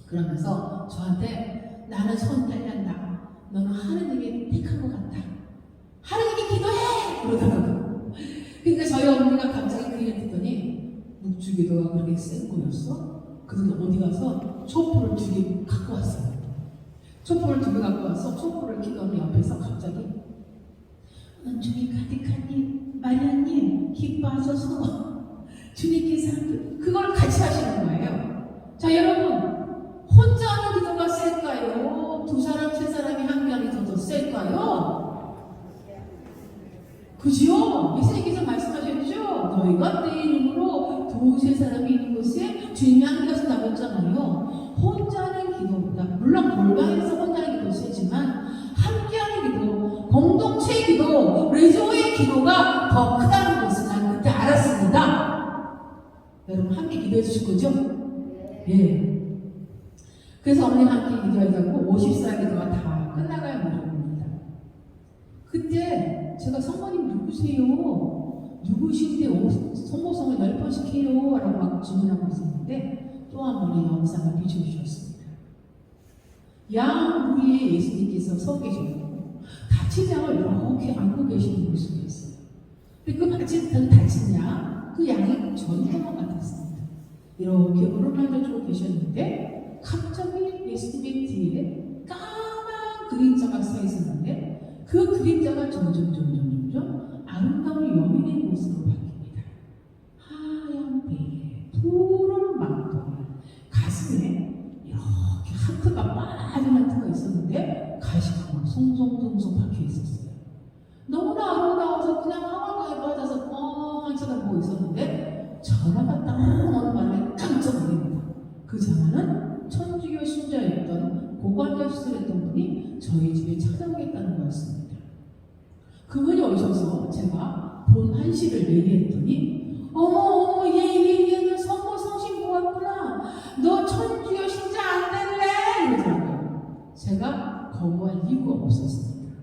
그러면서 저한테 나는 손 떨린다. 너는 하느님이 택한 것 같다. 하느님께 기도해! 그러더라고요. 그러니까 저희 어머니가 갑자기 그 얘기를 듣더니 묵주기도가 그렇게 센 거였어? 그래서 어디 가서 촛불을 2개 갖고 왔어요. 촛불을 2개 갖고 와서 촛불을 켜더니 옆에서 갑자기 은총이 가득하니 마리아님 기뻐하셔서 주님께서 그걸 같이 하시는 거예요. 자, 여러분, 혼자 하는 기도가 셀까요? 두 사람, 세 사람이 함께 하는 기도가 더 셀까요? 그죠? 예수님께서 말씀하셨죠? 너희가 내 이름으로 두세 사람이 있는 곳에 주님이 함께 가서 나눴잖아요. 혼자 하는 기도보다, 물론 골방에서 혼자 하는 기도 세지만 함께 하는 기도, 공동체의 기도, 레조의 기도가 더 크다는 것을 난 그때 알았습니다. 여러분 함께 기도해 주실 거죠? 예. 그래서 어머니 함께 기도하자고 50살 기도가 다 끝나가야 모릅니다. 그때 제가 성모님 누구세요? 누구신데 성모성을 10번씩 해요? 라고 막 질문하고 있었는데 또 한 번의 영상을 비춰주셨습니다. 양 위에 예수님께서 서 계셨고 다친 양을 이렇게 안고 계시는 모습이 있어요. 근데 그 다친 양, 그 양이 전도만 같았습니다. 이렇게 오른팔을 계셨는데 갑자기 예수님의 뒤에 까만 그림자가 서 있었는데 그 그림자가 점점 아름다운 여인의 모습으로 바뀝니다. 하얀 베에 푸른 망토, 가슴에 이렇게 하트가 빠진 하트가 있었는데 가시가 막 송송송송 박혀 있었어요. 너무나 아름다워서 그냥 화가에 빠져서 뻥 쳐다보고 있었는데 전화가 딱 오는 바람에 깜짝 놀랍니다. 그 전화는 천주교 신자였던 고관절 수술했던 분이 저희 집에 찾아오겠다는 거였습니다. 그분이 오셔서 제가 본 한시를 얘기했더니 어머 얘 너 성모 성신 모았구나. 너 천주교 신자 안 될래? 이러더라고요. 제가 거부할 이유가 없었습니다.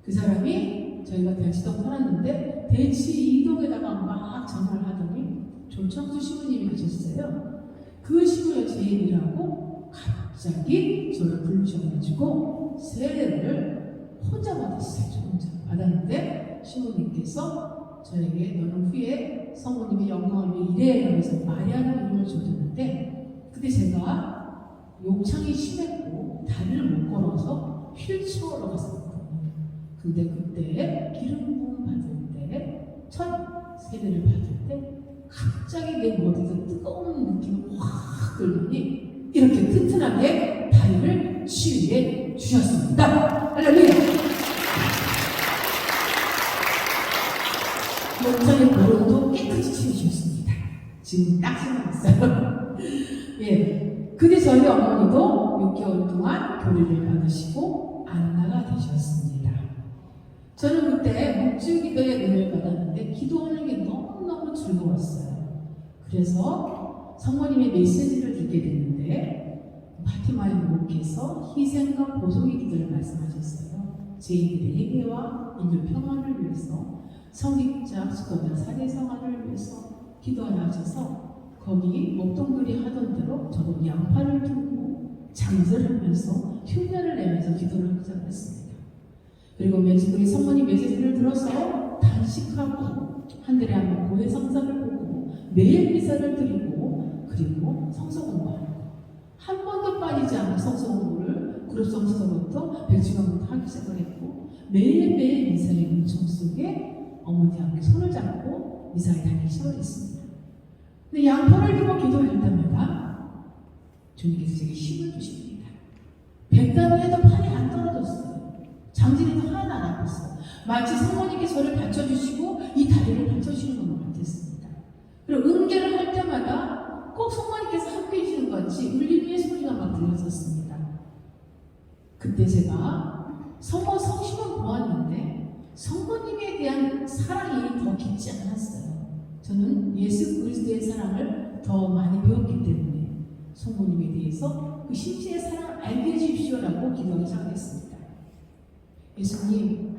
그 사람이 저희가 대치동 살았는데 대치 이동에다가 막 전화를 하더니 조청수 시부님이 계셨어요. 그 시부에 제 얘기를 하고 갑자기 저를 부르셔가지고 세례를 혼자 받았어요. 혼자 받았는데 시부님께서 저에게 너는 후에 성모님의 영광을 위해 일해 하면서 마리아라는 이름을 줘줬는데 그때 제가 욕창이 심했고 다리를 못 걸어서 휠체어로 갔었거든요. 근데 그때 기름 부음 받을 때 첫 세례를 받을 때 갑자기 내 머리에서 뜨거운 느낌이 확 들더니 이렇게 튼튼하게 다리를 치유해 주셨습니다. 할렐루야! 영상의 보름도 깨끗이 치우셨습니다. 지금 딱 생각났어요. 예. 근데 저희 어머니도 6개월 동안 교리를 받으시고 안나가 되셨습니다. 저는 그때 묵주기도의 은혜를 받았는데 기도하는 게 너무너무 즐거웠어요. 그래서 성모님의 메시지를 듣게 됐는데 파티마의 목께서 희생과 보속의 기도를 말씀하셨어요. 죄인들의 회개와 인류 평화를 위해서 성직자, 수도자, 사대성화를 위해서 기도하라 하셔서 거기 목동들이 하던 대로 저도 양팔을 들고 장절하면서 흉내를 내면서 기도를 하기 시작했습니다. 그리고 우리 성모님 메시지를 들어서 단식하고 한 달에 한 번 고해 성사를 보고 매일 미사를 드리고 그리고 성서 공부하고 한 번도 빠지지 않고 성서 공부를 그룹 성서서부터 백주간부터 하기 시작을 했고 매일매일 미사의 은총 속에 어머니 함께 손을 잡고 미사에 다니기 시작을 했습니다. 근데 양팔을 들고 기도할 때마다 주님께서 제게 힘을 주십니다. 백단을 해도 팔이 안 떨어졌어요. 장진이도 하나도 안 아팠어요. 마치 성모님께서 저를 받쳐주시고 이 다리를 받쳐주시는 것만 같았습니다. 그리고 음계를 할 때마다 꼭 성모님께서 함께 해주시는 것 같이 울림의 소리가 막 들렸었습니다. 그때 제가 성모 성심은 보았는데 성모님에 대한 사랑이 더 깊지 않았어요. 저는 예수 그리스도의 사랑을 더 많이 배웠기 때문에 성모님에 대해서 그 심지의 사랑을 알게 해주십시오라고 기도하기 시작했습니다. 예수님,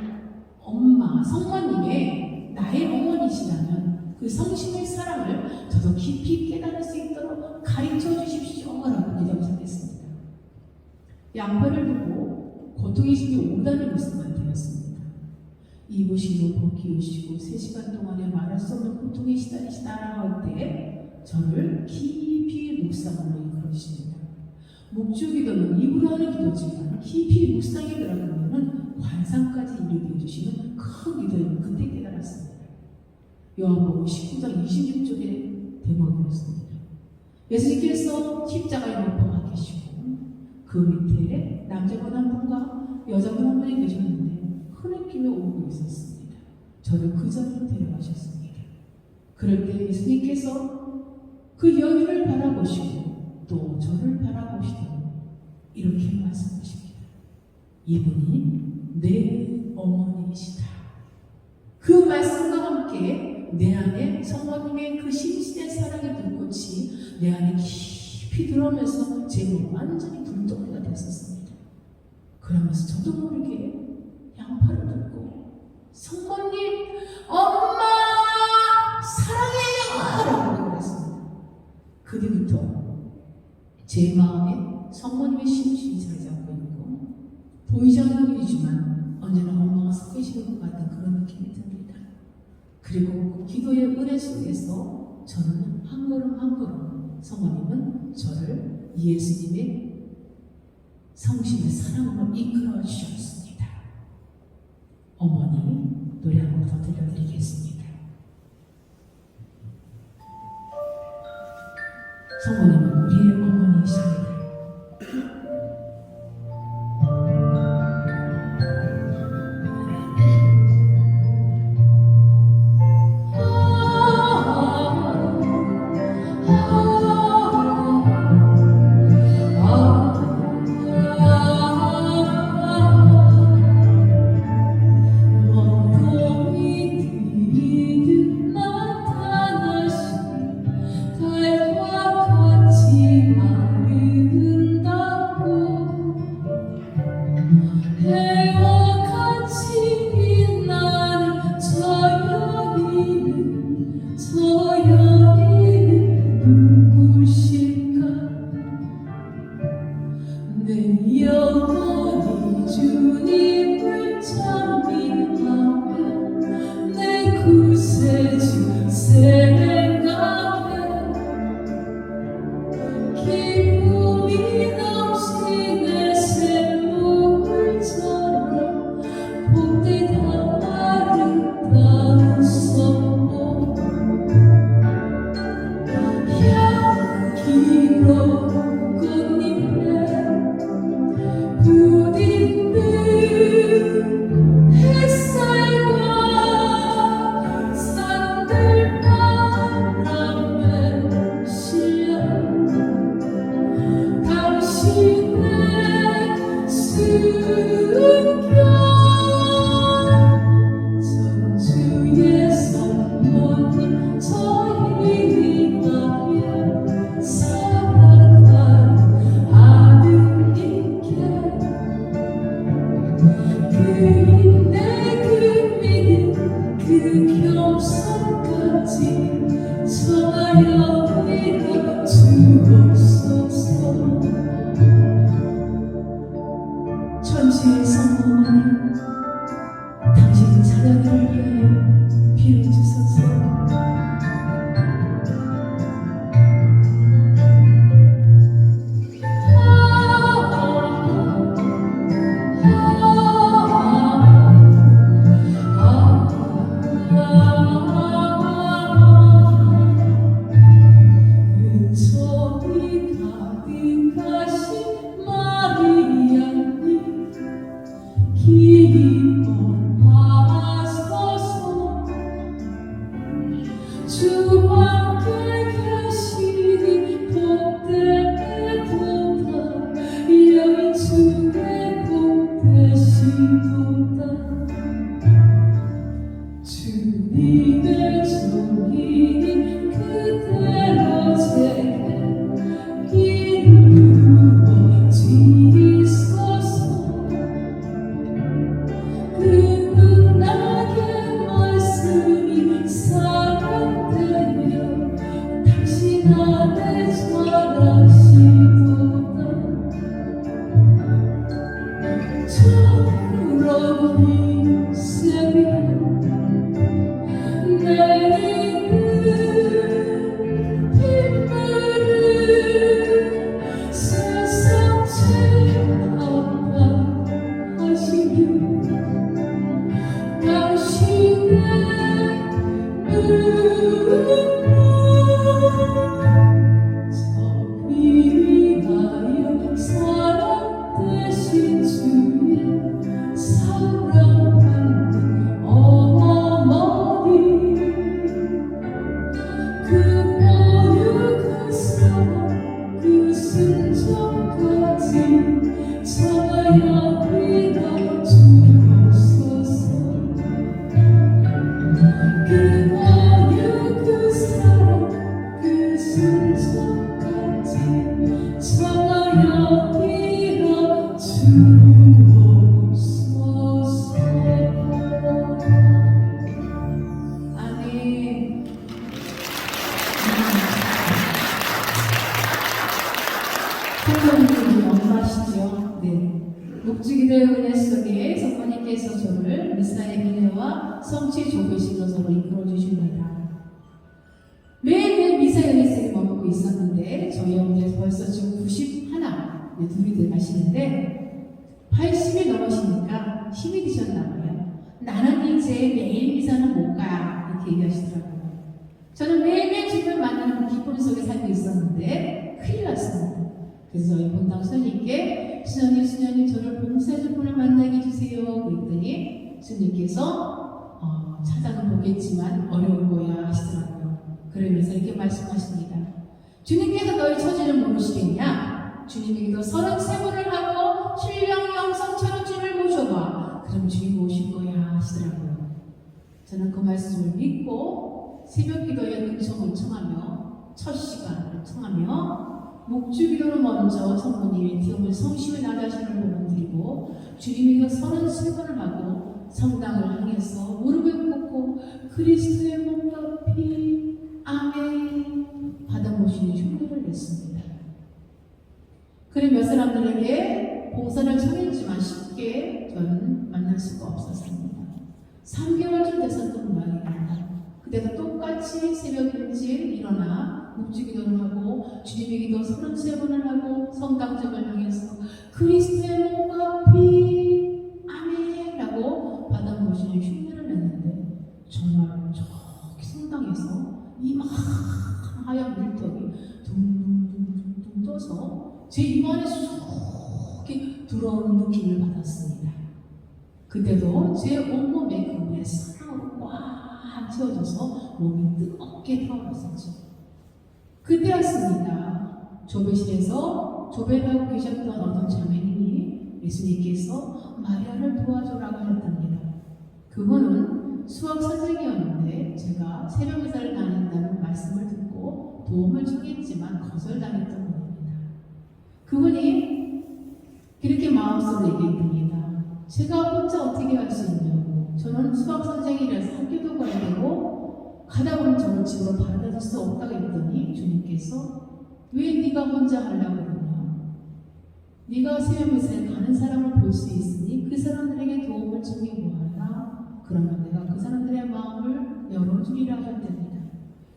엄마, 성모님의 나의 어머니시라면 그 성심의 사랑을 저도 깊이 깨달을 수 있도록 가르쳐 주십시오라고 기도하기 시작했습니다. 양팔을 두고 고통의 심이 오다는 것만 되었습니다. 입으시고 벗기우시고 3시간 동안에 말할 수 없는 고통에 시달리시다라고 할 때 저를 깊이 묵상으로 이끌어주십니다. 묵주기도는 입으로 하는 기도지만 깊이 묵상에 들어가면 관상까지 이루게 해주시는 큰 기도임을 그때 깨달았습니다. 요한복음 19장 26절에 대목이었습니다. 예수님께서 십자가에 못 박아 계시고 그 밑에 남자분 한 분과 여자분 한 분이 계셨는데 흐느낌이 오고 있었습니다. 저를 그 자리로 데려가셨습니다. 그럴 때 예수님께서 그 여인을 바라보시고 또 저를 바라보시더니 이렇게 말씀하십니다. 이분이 내 어머니이시다. 그 말씀과 함께 내 안에 성모님의 그 심신의 사랑의 불꽃이 내 안에 깊이 들어오면서 제 몸이 완전히 불덩이가 됐었습니다. 그러면서 저도 모르게 양팔을 들고 성모님, 엄마 사랑해요 라고 그랬습니다. 그 뒤부터 제 마음에 성모님의 심신이 자리 잡고 있고 보이지 않는 일이지만 언제나 엄마가 서 계시는 것 같은 그런 느낌이 듭니다. 그리고 그 기도의 은혜 속에서 저는 한 걸음 한 걸음 성모님은 저를 예수님의 성심의 사랑으로 이끌어 주셨습니다. 어머니 노래 한 번 더 들려드리겠습니다. 성모님은 우리의 어머니이십니다. 천지의 성모님, 당신 자녀들을 위해 비워주소서. 주 함께 계시니 복되도다. 여인 중에 복되시도다. 주님의 종이니 그대로 제게 이루어지소서. 그 은나의 말씀이 사랑되며 당신 안에 자라시도다. 저런 성도님이 엄마시죠. 네. 목주기도의 은혜 속에 성모님께서 저를 미사의 은혜와 성취의 조교식으로 저를 이끌어 주십니다. 매일매일 미사의 은혜 속에 머물고 있었는데 저희 어머니 벌써 지금 91, 둘이 들어가시는데 80이 넘으시니까 힘이 드셨나 봐요. 나는 이제 매일 미사는 못 가. 이렇게 얘기하시더라고요. 저는 매일매일 주님을 만나는 그 기쁨 속에 살고 있었는데 큰일 났습니다. 그래서 저희 본당 수녀님께 수녀님 저를 봉사해줄 분을 만나게 해주세요. 그랬더니 수녀님께서 찾아는 보겠지만 어려울 거야 하시더라고요. 그러면서 이렇게 말씀하십니다. 주님께서 너희 처지를 모르시겠냐? 주님에게도 33번을 하고 신령 영성처럼 주님을 모셔봐. 그럼 주님 오실 거야 하시더라고요. 저는 그 말씀을 믿고 새벽 기도에 은총을 청하며 첫 시간을 청하며 목주기도로 먼저 성모님의 기업을 성심에 나가시는 부분 드리고 주님에게 33번을 하고 성당을 향해서 무릎을 꿇고 그리스도의 몸과 피 아멘 받아보시는 흉내를 냈습니다. 그래 몇 사람들에게 봉사를 청했지만 쉽게 저는 만날 수가 없었습니다. 3개월쯤 됐었던 모양입니다. 그때도 똑같이 새벽 일찍 일어나 묵주기도를 하고 주님의 기도 33번을 하고 성당점을 향해서 그리스도의 몸과 피 아멘이라고 받아보시는 흉내를 냈는데 정말 저기 성당에서 이 막 하얀 물떡이 둥둥둥둥 떠서 제 입안에 쏙 들어오는 느낌을 받았습니다. 그때도 제 온몸에 그 물에 사랑으로 꽉 채워져서 몸이 뜨겁게 타올랐었죠. 그때였습니다. 조배실에서 조배를 하고 계셨던 어떤 자매님이 예수님께서 마리아를 도와줘라고 하셨답니다. 그분은 수학 선생이었는데 제가 새벽 미사를 다닌다는 말씀을 듣고 도움을 청했지만 거절당했던 분입니다. 그분이 이렇게 마음속으로 얘기했답니다. 제가 혼자 어떻게 할 수 있냐고. 저는 수학 선생이라서 학교도 가야 되고 가다 보면 저를 집으로 받아줄 수 없다고 했더니 주님께서 왜 네가 혼자 하려고 그러냐. 네가 새벽 미사에 가는 사람을 볼 수 있으니 그 사람들에게 도움을 청해 보아라. 그러면 내가 그 사람들의 마음을 열어주리라 하셨답니다.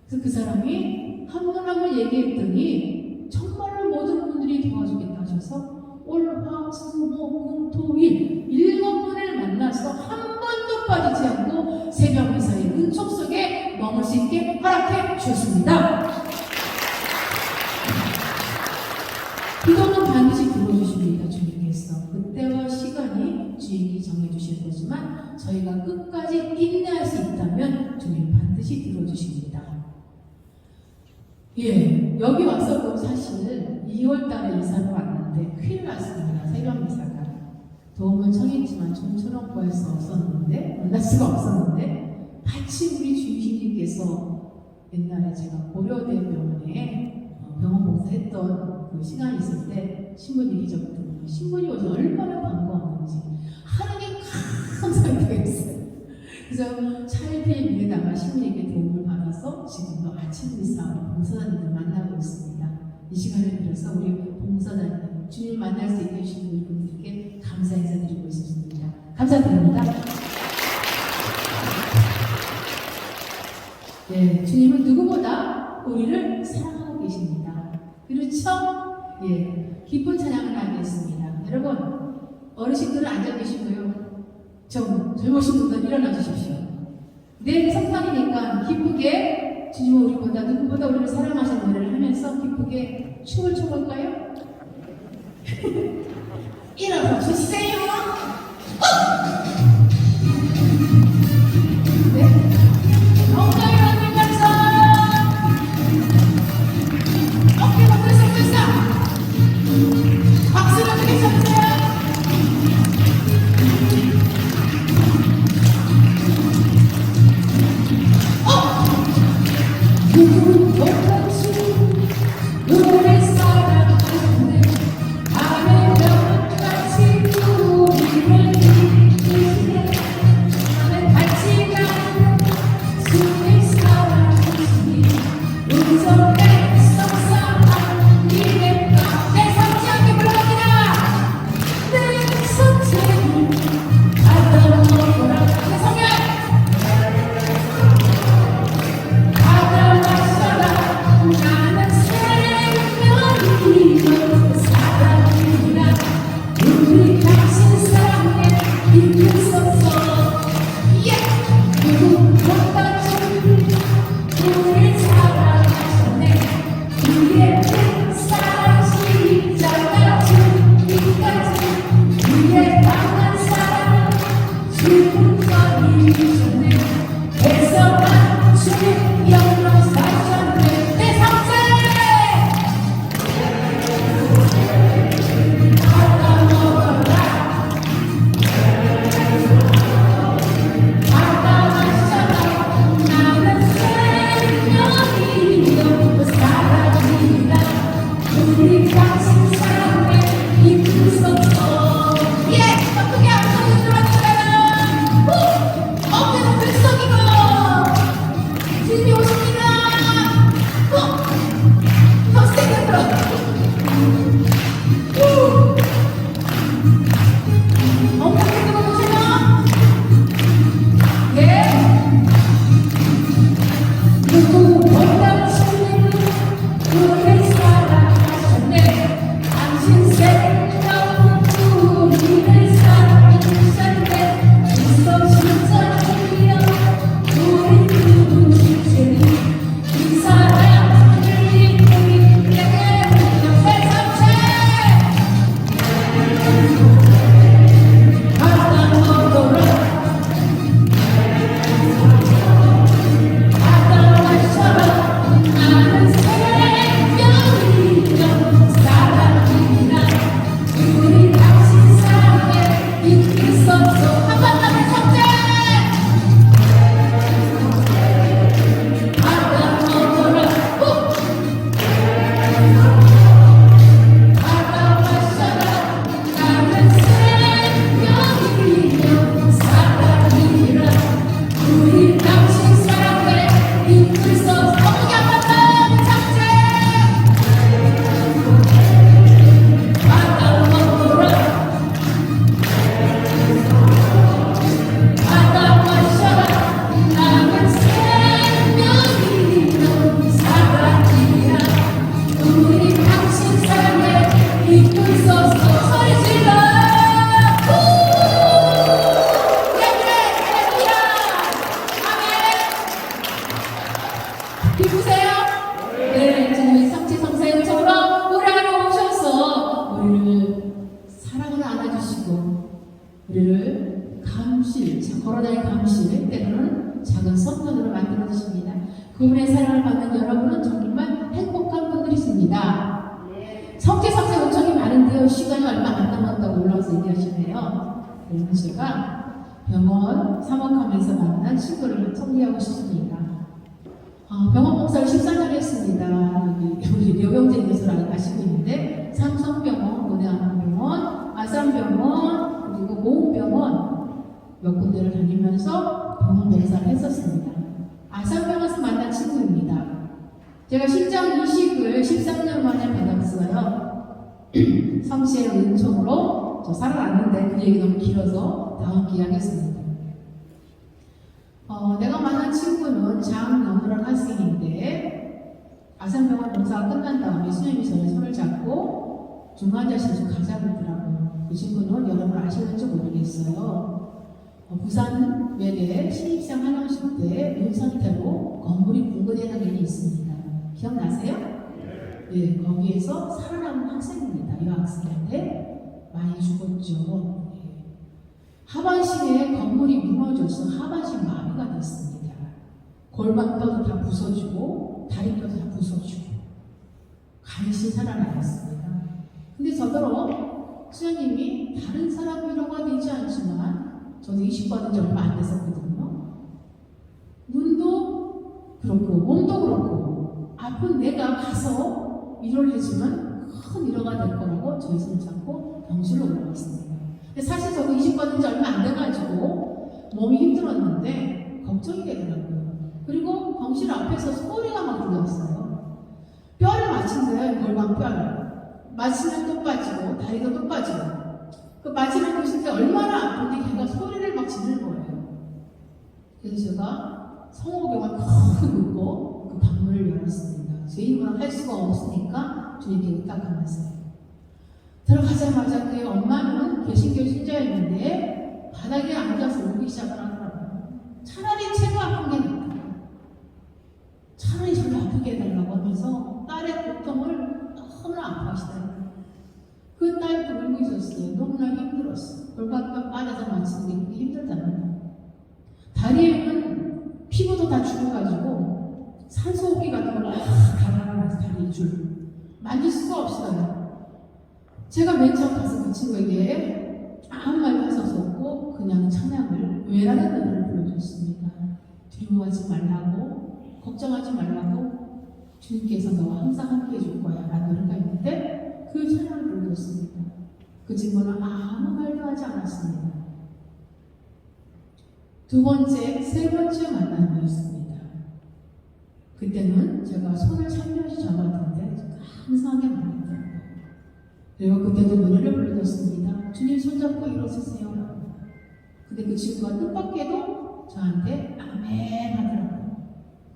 그래서 그 사람이 한 번 한 번 얘기했더니 정말로 모든 분들이 도와주겠다 하셔서 월화수목금토일 7번을 만나서 한 번도 빠지지 않고 새벽 미사의 은총 속에 머물 수 있게 허락해 주셨습니다. 기도는 반드시 들어주십니다. 주님께서 그때와 시간이 주인이 정해주실 거지만 저희가 끝까지 인내할 수 있다면 주님 반드시 들어주십니다. 예, 여기 와서도 사실 2월달에 이사를 왔는데 큰일 났습니다. 새벽 미사가 도움을 청했지만 좀처럼 구할 수 없었는데 만날 수가 없었는데 마치 우리 주인님께서 옛날에 제가 고려대병원에 병원 봉사했던 그 시간이 있을 때 신부님이 계셨거든요. 신부님이 오셔서 얼마나 반가웠는지 하나님 감사하게 했어요. 그래서 차일피에 밀다가 신부님께 도움을 받아서 지금도 아침 미사 우리 봉사자님들 만나고 있습니다. 이 시간을 빌어서 우리 봉사자님들 주님 만날 수 있게 해주신 우리 분들께 감사 인사드리고 있습니다. 감사드립니다. 네, 주님은 누구보다 우리를 사랑하고 계십니다. 그렇죠? 예, 기쁜 찬양을 하겠습니다. 여러분, 어르신들은 앉아 계시고요. 좀 젊으신 분들 일어나 주십시오. 내일 성탄이니까 기쁘게 주님은 우리보다 누구보다 우리를 사랑하시는 노래를 하면서 기쁘게 춤을 춰볼까요? 일어나 주세요. 네, 엉덩이 흔들면서 어깨 들썩들썩 박수를 크게 쳐주세요. 우리를 감실, 걸어다니는 감실, 때로는 작은 선전으로 만들어 주십니다. 그분의 사랑을 받는 여러분은 정말 행복한 분들이십니다. 성취 요청이 많은데요. 시간이 얼마 안 남았다고 올라와서 얘기하시네요. 그래서 제가 병원 사목하면서 만난 친구를 소개하고 싶습니다. 병원 목사를 14년 했습니다. 우리 려병재 교수를 아시고 있는데 삼성병원, 고대암병원, 아산병원, 그리고 모흥병원 몇 군데를 다니면서 병원 목사를 했었습니다. 아산병원에서 만난 친구입니다. 제가 심장 이식을 13년 만에 받았어요. 성씨의 은총으로 저 살아났는데 그 얘기 너무 길어서 다음 기회 하겠습니다. 내가 만난 친구는 장영우라는 학생인데 아산병원 봉사가 끝난 다음에 수녀님이 저를 손을 잡고 중환자실로 가자고 하더라고요. 그 친구는 여러분 아시는지 모르겠어요. 부산 외대 신입생 환영식 때 눈상태로 건물이 붕괴되는 일이 있습니다. 기억나세요? 네, 거기에서 살아남은 학생입니다. 이 학생인데 많이 죽었죠. 하반신에 건물이 무너져서 하반신 마비가 됐습니다. 골반뼈도 다 부서지고 다리뼈도 다 부서지고 간신히 살아남았습니다. 근데 저더러 수녀님이 다른 사람 위로가 되지 않지만 저도 이식받은 지 얼마 안 됐었거든요. 눈도 그렇고 몸도 그렇고 아픈 내가 가서 위로를 해주면 큰 위로가 될 거라고 저희 손을 잡고 병실로 올라왔습니다. 근데 사실 저도 이식받은 지 얼마 안 돼가지고 몸이 힘들었는데 걱정이 되더라고요. 그리고 병실 앞에서 소리가 막 들렸어요. 뼈를 맞춘대요. 골반뼈를. 맞으면 또 빠지고 다리도 또 빠지고 그 맞으면 곳인데 얼마나 아픈데 걔가 소리를 막 지르는 거예요. 그래서 제가 성호경을 큰 눕고 그 방문을 열었습니다. 제 힘으로 할 수가 없으니까 주님께 부탁하면서 들어가자마자 그의 엄마는 개신교 신자였는데 바닥에 앉아서 울기 시작을 하더라고요. 차라리 제가 아픈 게 낫다. 차라리 저를 아프게 해달라고 하면서 딸의 고통을 너무나 아파하시더라고요. 그 딸도 울고 있었어요. 너무나 힘들었어요. 골반뼈 빠져서 만지는 게 그렇게 힘들답니다. 다리에는 피부도 다 죽어가지고 산소호흡기 같은 걸 달아나서 다리 줄 만질 수가 없어요. 제가 맨 처음 가서 그 친구에게 아무 말도 할 수 없었고 그냥 찬양을 외라는 노래를 불러줬습니다. 두려워하지 말라고 걱정하지 말라고 주님께서 너와 항상 함께 해줄 거야 라는 노래가 있는데 그 찬양을 불러줬습니다. 그 친구는 아무 말도 하지 않았습니다. 두 번째, 세 번째 만남이었습니다. 그때는 제가 손을 살며시 잡았는데 감사하게 말했더라고요. 그리고 그때도 노래를 불러줬습니다. 주님 손잡고 일어서세요. 근데 그 친구가 뜻밖에도 저한테 아멘 하더라고요.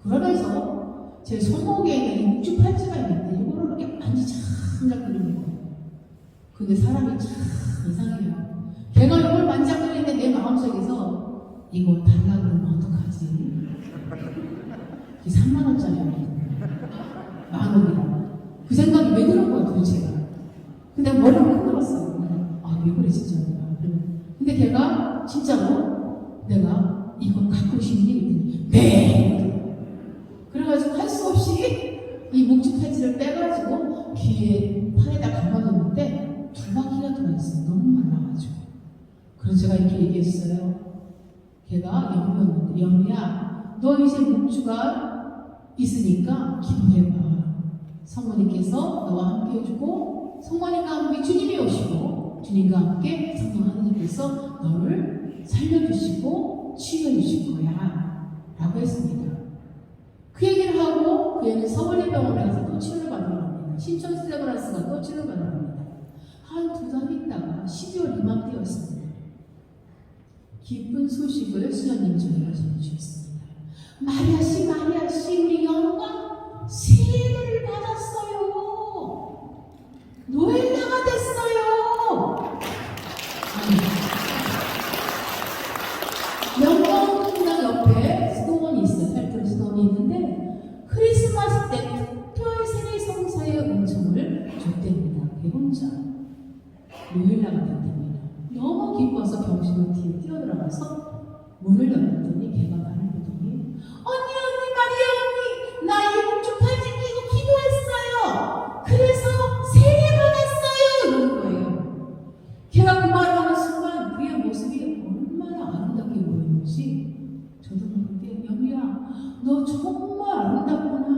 그러면서 제 손목에 있는 이 묵주팔찌가 있는데 이거를 이렇게 만지작만지작 거예요. 근데 사람이 참 이상해요. 걔가 이걸 만지작거리는데 내 마음속에서 이거 달라고 그러면 어떡하지? 이게 3만 원짜리였거든요. 10,000원이라고. 그 생각이 왜 그런 거예요 도대체가. 근데 머리를 흔들었어요. 아, 왜 그래 진짜 내가. 근데 걔가 진짜로 내가 이거 갖고 싶니? 네. 그래가지고 할 수 없이 이 묵직팔찌를 빼가지고 귀에 팔에다 감아뒀는데 둘바퀴가 들어있어요. 너무 말라가지고. 그래서 제가 이렇게 얘기했어요. 걔가 영미였는데 영미야 너 이제 묵주가 있으니까 기도해봐. 성모님께서 너와 함께 해주고 성모님과 함께 주님이 오시고 주님과 함께 성령 하나님께서 너를 살려주시고 치유해주실 거야 라고 했습니다. 그 얘기를 하고 그 애는 서울대병원에 가서 또 치료를 받으러 갑니다. 신천스테브라스가 또 치료를 받으러 갑니다. 한 2달 있다가 12월 이맘때였습니다. 기쁜 소식을 수녀님이 저희가 전해주셨습니다. 마리아씨 마리아씨 우리 영광 세례를 받았어요. 노엘라가 됐어요. 영광통당 옆에 스톤이 있어요. 펠트 스톤이 있는데 크리스마스 때 특별 세례 성사의 은총을 줬답니다. 그게 혼자 노엘라가 됐답니다. 너무 기뻐서 와서 병실로 뒤에 뛰어들어가서 문을 열었더니 걔가 나를 보더니 언니 마리아 언니 나 이쪽 팔찌 끼고 기도했어요. 그래서 세례 받았어요. 이러는 거예요. 걔가 그 말을 하는 순간 그의 모습이 얼마나 아름답게 보였는지 저도 모르게 영희야 너 정말 아름답구나.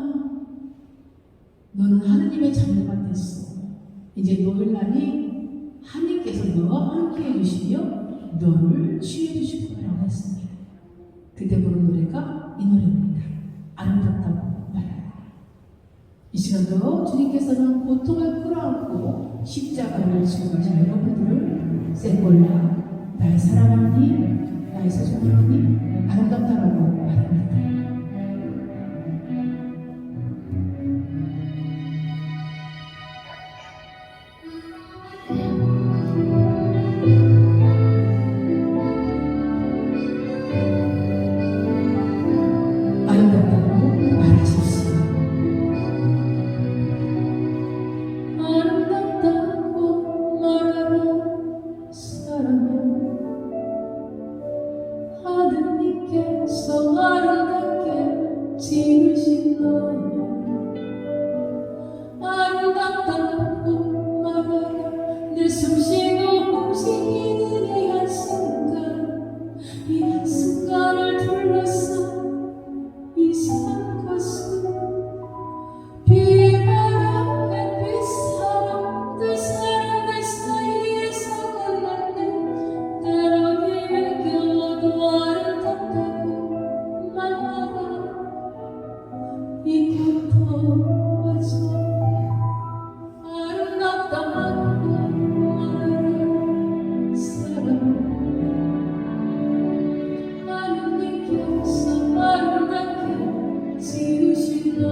너는 하느님의 자녀가 됐어. 이제 너를 나니 하나님께서 너와 함께 해주시며 너를 치유해 주실 거라고 했습니다. 그때 부른 노래가 이 노래입니다. 아름답다고 말하라. 이 시간도 주님께서는 고통을 끌어안고 십자가를 지고가신 여러분들을 쌩골라 나의 사랑하니 나의 소중하니 아름답다라고 말합니다. 하느님께서 아름답게 지으신 너 아름답다고 말하라. 내 숨쉬고 움직이는 이 한순간 이 한순간을 둘러싸 이 산과 숲 비바람 햇빛 사람들 사이에서 걷는데 때로니 외겨워도 아름답다고 말하라. 이 고통마저 아름답다고 말하라. 사랑 하느님께서 아름답게 지으신 너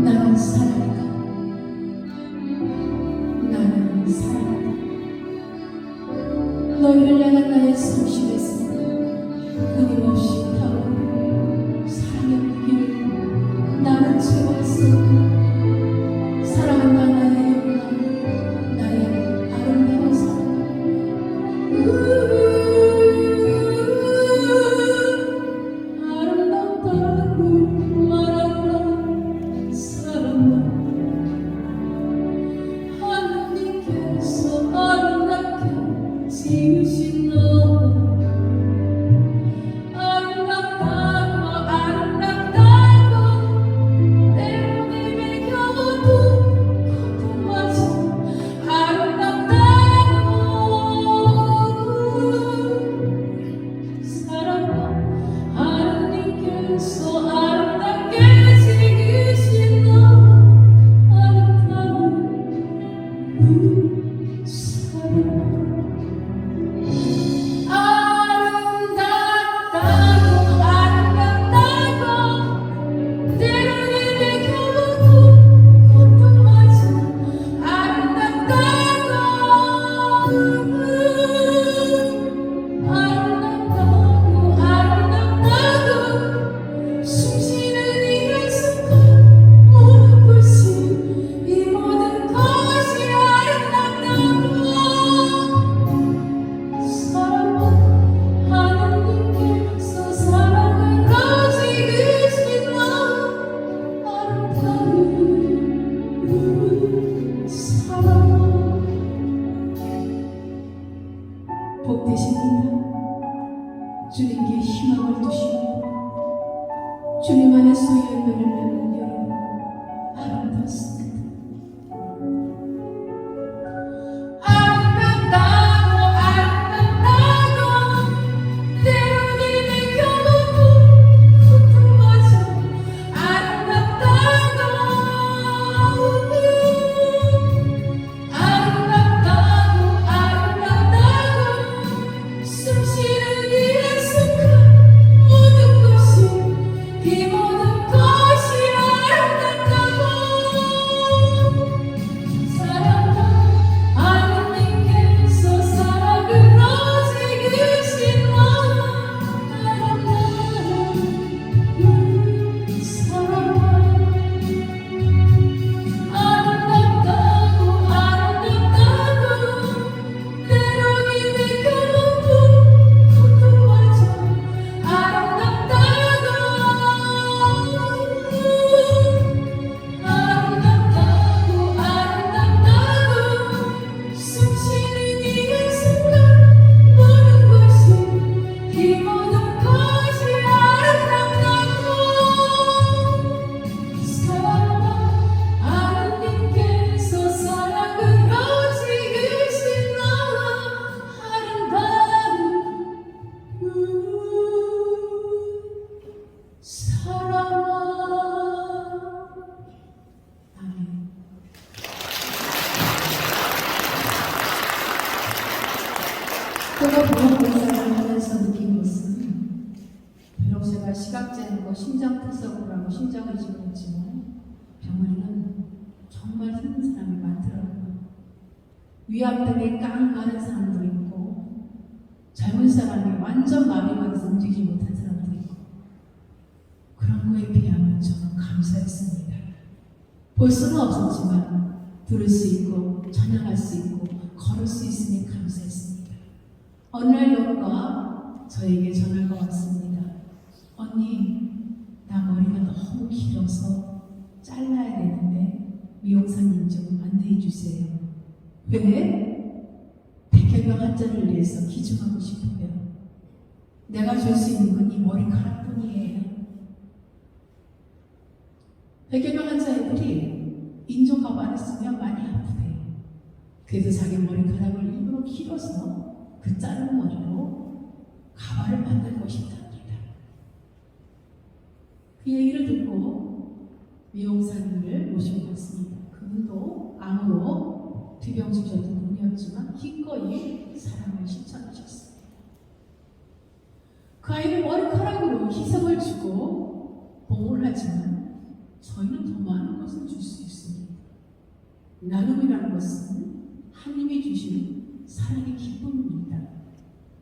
나는 사랑이다. 나는 사랑이다. 너희를 향한 나의 성실에서 끊임없이 타오르는 사랑의 불길을 나는 채웠습니다. 사랑한다 나의 영광, 나의 아름다운 사랑. 아름답다고 말하라. 하느님께서 아름답게 지으신 너 아름답다고 때론 입에 겨워도 고통마저 아름답다고 사랑과 하느님께서 아름답게 지으신 너 복되십니다. 주님께 희망을 두시고 주님 안에서 열매를 맺는 여러분 아름답습니다. 때론 입에 겨워도 고통마저 아름답다고 제가 보험공사를 하면서 느낀 것은 비록 제가 시각장애고 심장투석을 심장을 집었지만 병원에는 정말 힘든 사람이 많더라고요. 위암 때문에 깡 가는 사람도 있고 젊은 사람이 완전 마비가 돼서 움직이지 못한 사람도 있고 그런 거에 비하면 저는 감사했습니다. 볼 수는 없었지만 들을 수 있고 찬양할 수 있고 걸을 수 있으니 감사했습니다. 어느 날 여우가 저에게 전화가 왔습니다. 언니, 나 머리가 너무 길어서 잘라야 되는데 미용사님 좀 안내해 주세요. 왜? 백혈병 환자를 위해서 기증하고 싶어요. 내가 줄 수 있는 건 이 머리카락뿐이에요. 백혈병 환자애들이 인종 가발을 쓰면 많이 아프대요. 그래서 자기 머리카락을 일부러 길어서 그 자른 머리로 가발을 만들고 싶답니다. 그 얘기를 듣고 미용사님을 모시고 갔습니다. 그분도 암으로 비병 주셨던 분이었지만 기꺼이 사랑을 실천하셨습니다. 그 아이는 머리카락으로 희생을 주고 보호를 하지만 저희는 더 많은 것을 줄 수 있습니다. 나눔이라는 것은 하나님이 주신 사랑의 기쁨입니다.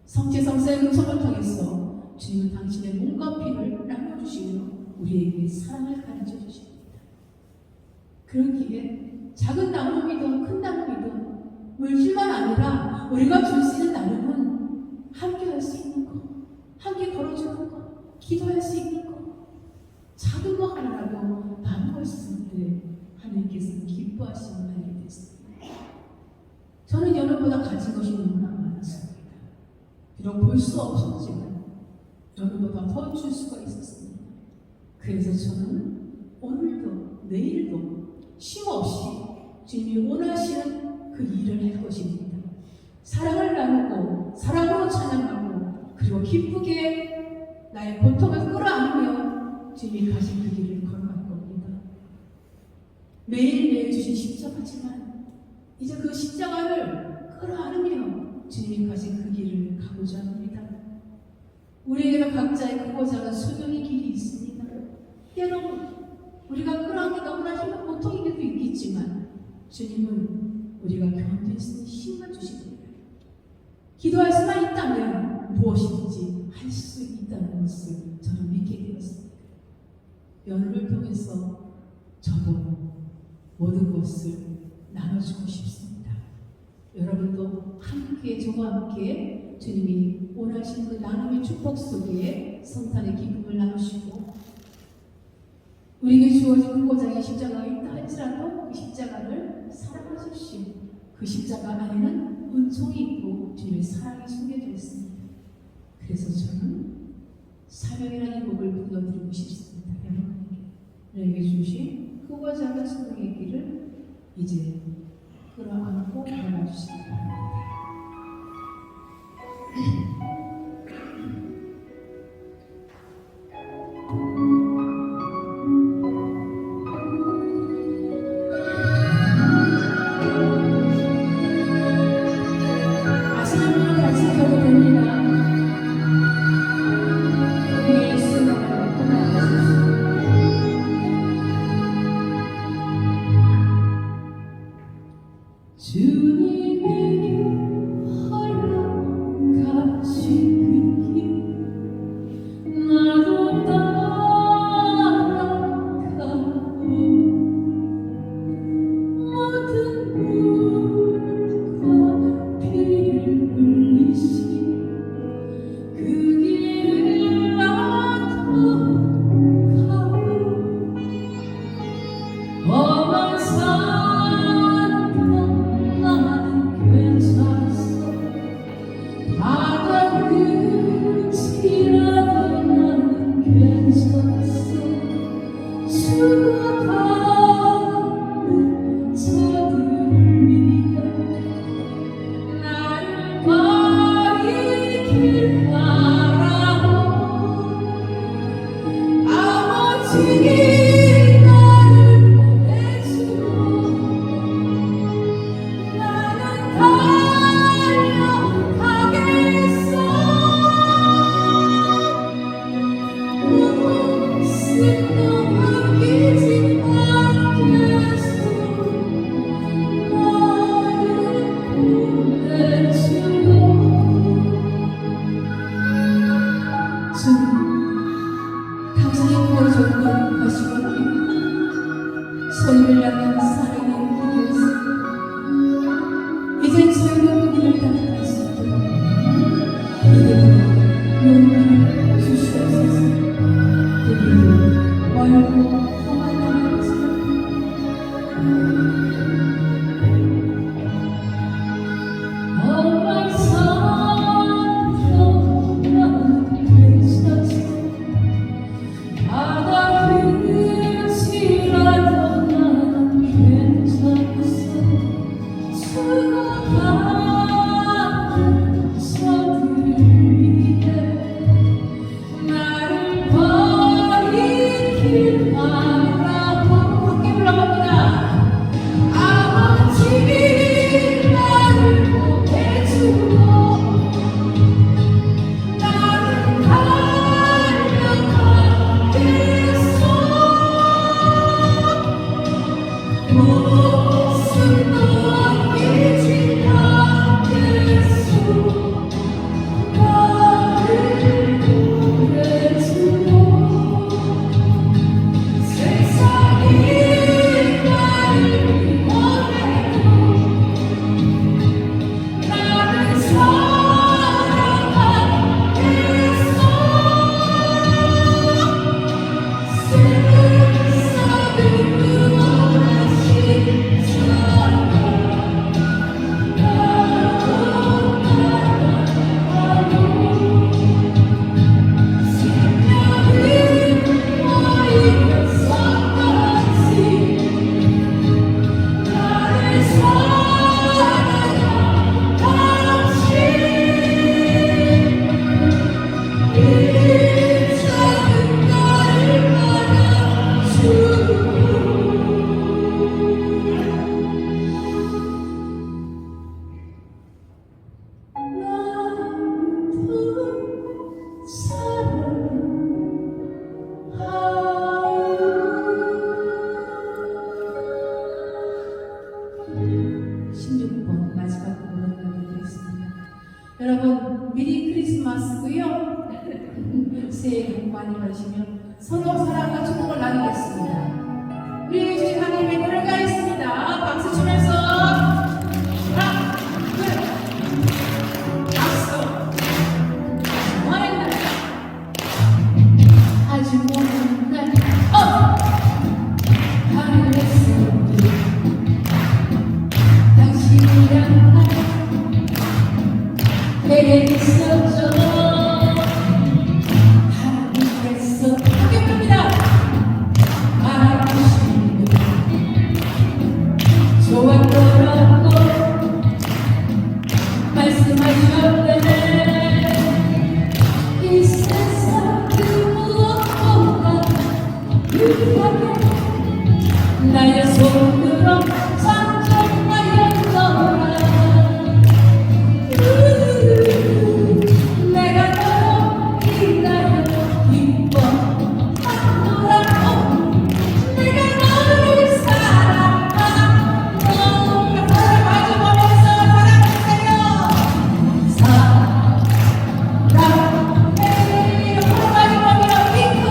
성제성사의 음성을 통해서 주님은 당신의 몸과 피를 나눠주시며 우리에게 사랑을 가르쳐 주십니다. 그러기에 작은 나눔이든 큰 나눔이든 물질만 아니라 우리가 줄 수 있는 나눔은 함께 할 수 있는 것, 함께 걸어주는 것, 기도할 수 있는 것, 작은 거 하나라도 나누었을 때 하나님께서는 기뻐하시는 하나님이 됐습니다. 저는 여러분보다 가진 것이 너무나 많았습니다. 비록 볼 수 없었지만 여러분보다 더 줄 수가 있었습니다. 그래서 저는 오늘도 내일도 쉼없이 주님이 원하시는 그 일을 할 것입니다. 사랑을 나누고 사랑으로 찬양하고 그리고 기쁘게 나의 고통을 끌어안으며 주님이 가신 그 길을 걸어갈 겁니다. 매일매일 주신 십자가지만 이제 그 십자가를 끌어안으며 주님이 가신 그 길을 가고자 합니다. 우리에게는 각자의 크고자 하는 소명의 길이 있습니다. 때로는 우리가 끌어안기 너무나 힘든 고통이 때도 있겠지만 주님은 우리가 견딜 수 있는 힘을 주십니다. 기도할 수만 있다면 무엇이든지 할 수 있다는 것을 저는 믿게 되었습니다. 연을 통해서 저도 모든 것을 나눠주고 싶습니다. 여러분도 함께 저와 함께 주님이 원하시는 그 나눔의 축복 속에 성탄의 기쁨을 나누시고 우리에게 주어진 그 고장의 십자가가 있다 할지라도 그 십자가를 사랑하십시오. 그 십자가 안에는 은총이 있고 주님의 사랑이 숨겨져 있습니다. 그래서 저는 사명이라는 곡을 불러드리고 싶습니다. 여러분에게 주신 크고자 하는 소명의 길을 이제 끌어안고 걸어주시기 바랍니다. 아시는 분은 같이 하셔도 됩니다. 우리의 수명을 고백하십시오. 주님이 홀로 가 여러분 미리 크리스마스고요. 새해 복 많이 받으시며 서로 사랑과 축복을 나누겠습니다. 우리 주신 하나님의 노래가 있습니다. 박수 치면서 하나, 둘, 박수. 먼 날, 아주 먼 날, 하늘에서 당신이란 날 내게 있었죠. 하늘에서 합격합니다. 아시는 좋았더라고 말씀하셨네. 이 세상 그 무엇보다 유일하게 나의 손으로 상정하였더라. 내가 너로 기다려 기뻐하노라고. 내가 너를 사랑하노. 마주 보면서 사랑하세요. 사랑해. 마주 보며 기뻐.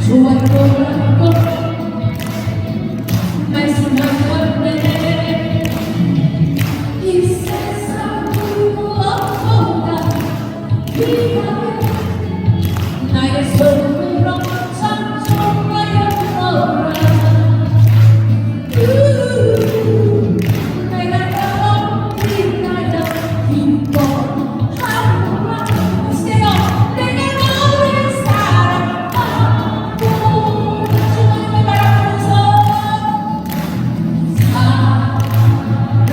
좋았더라고 말씀하셨네. 이 세상 무엇보다 귀하게 나의 손으로 상종하였더라. 내가 너로 기다려 기뻐하노라. 하세요. 내가 너를 사랑하고 주님을 바라보면서 사랑해.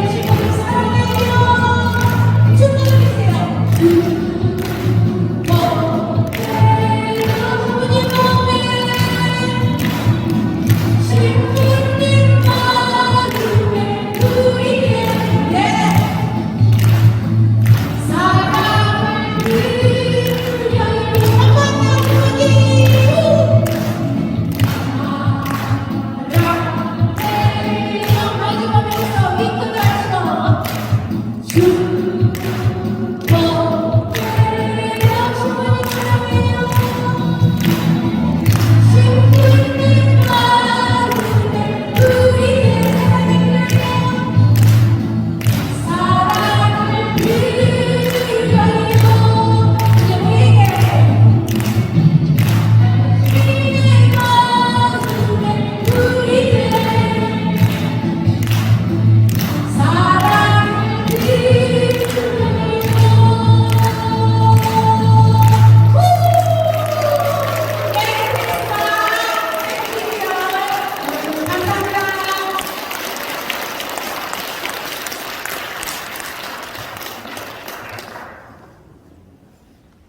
지금 사랑해요. 주님을 믿으세요.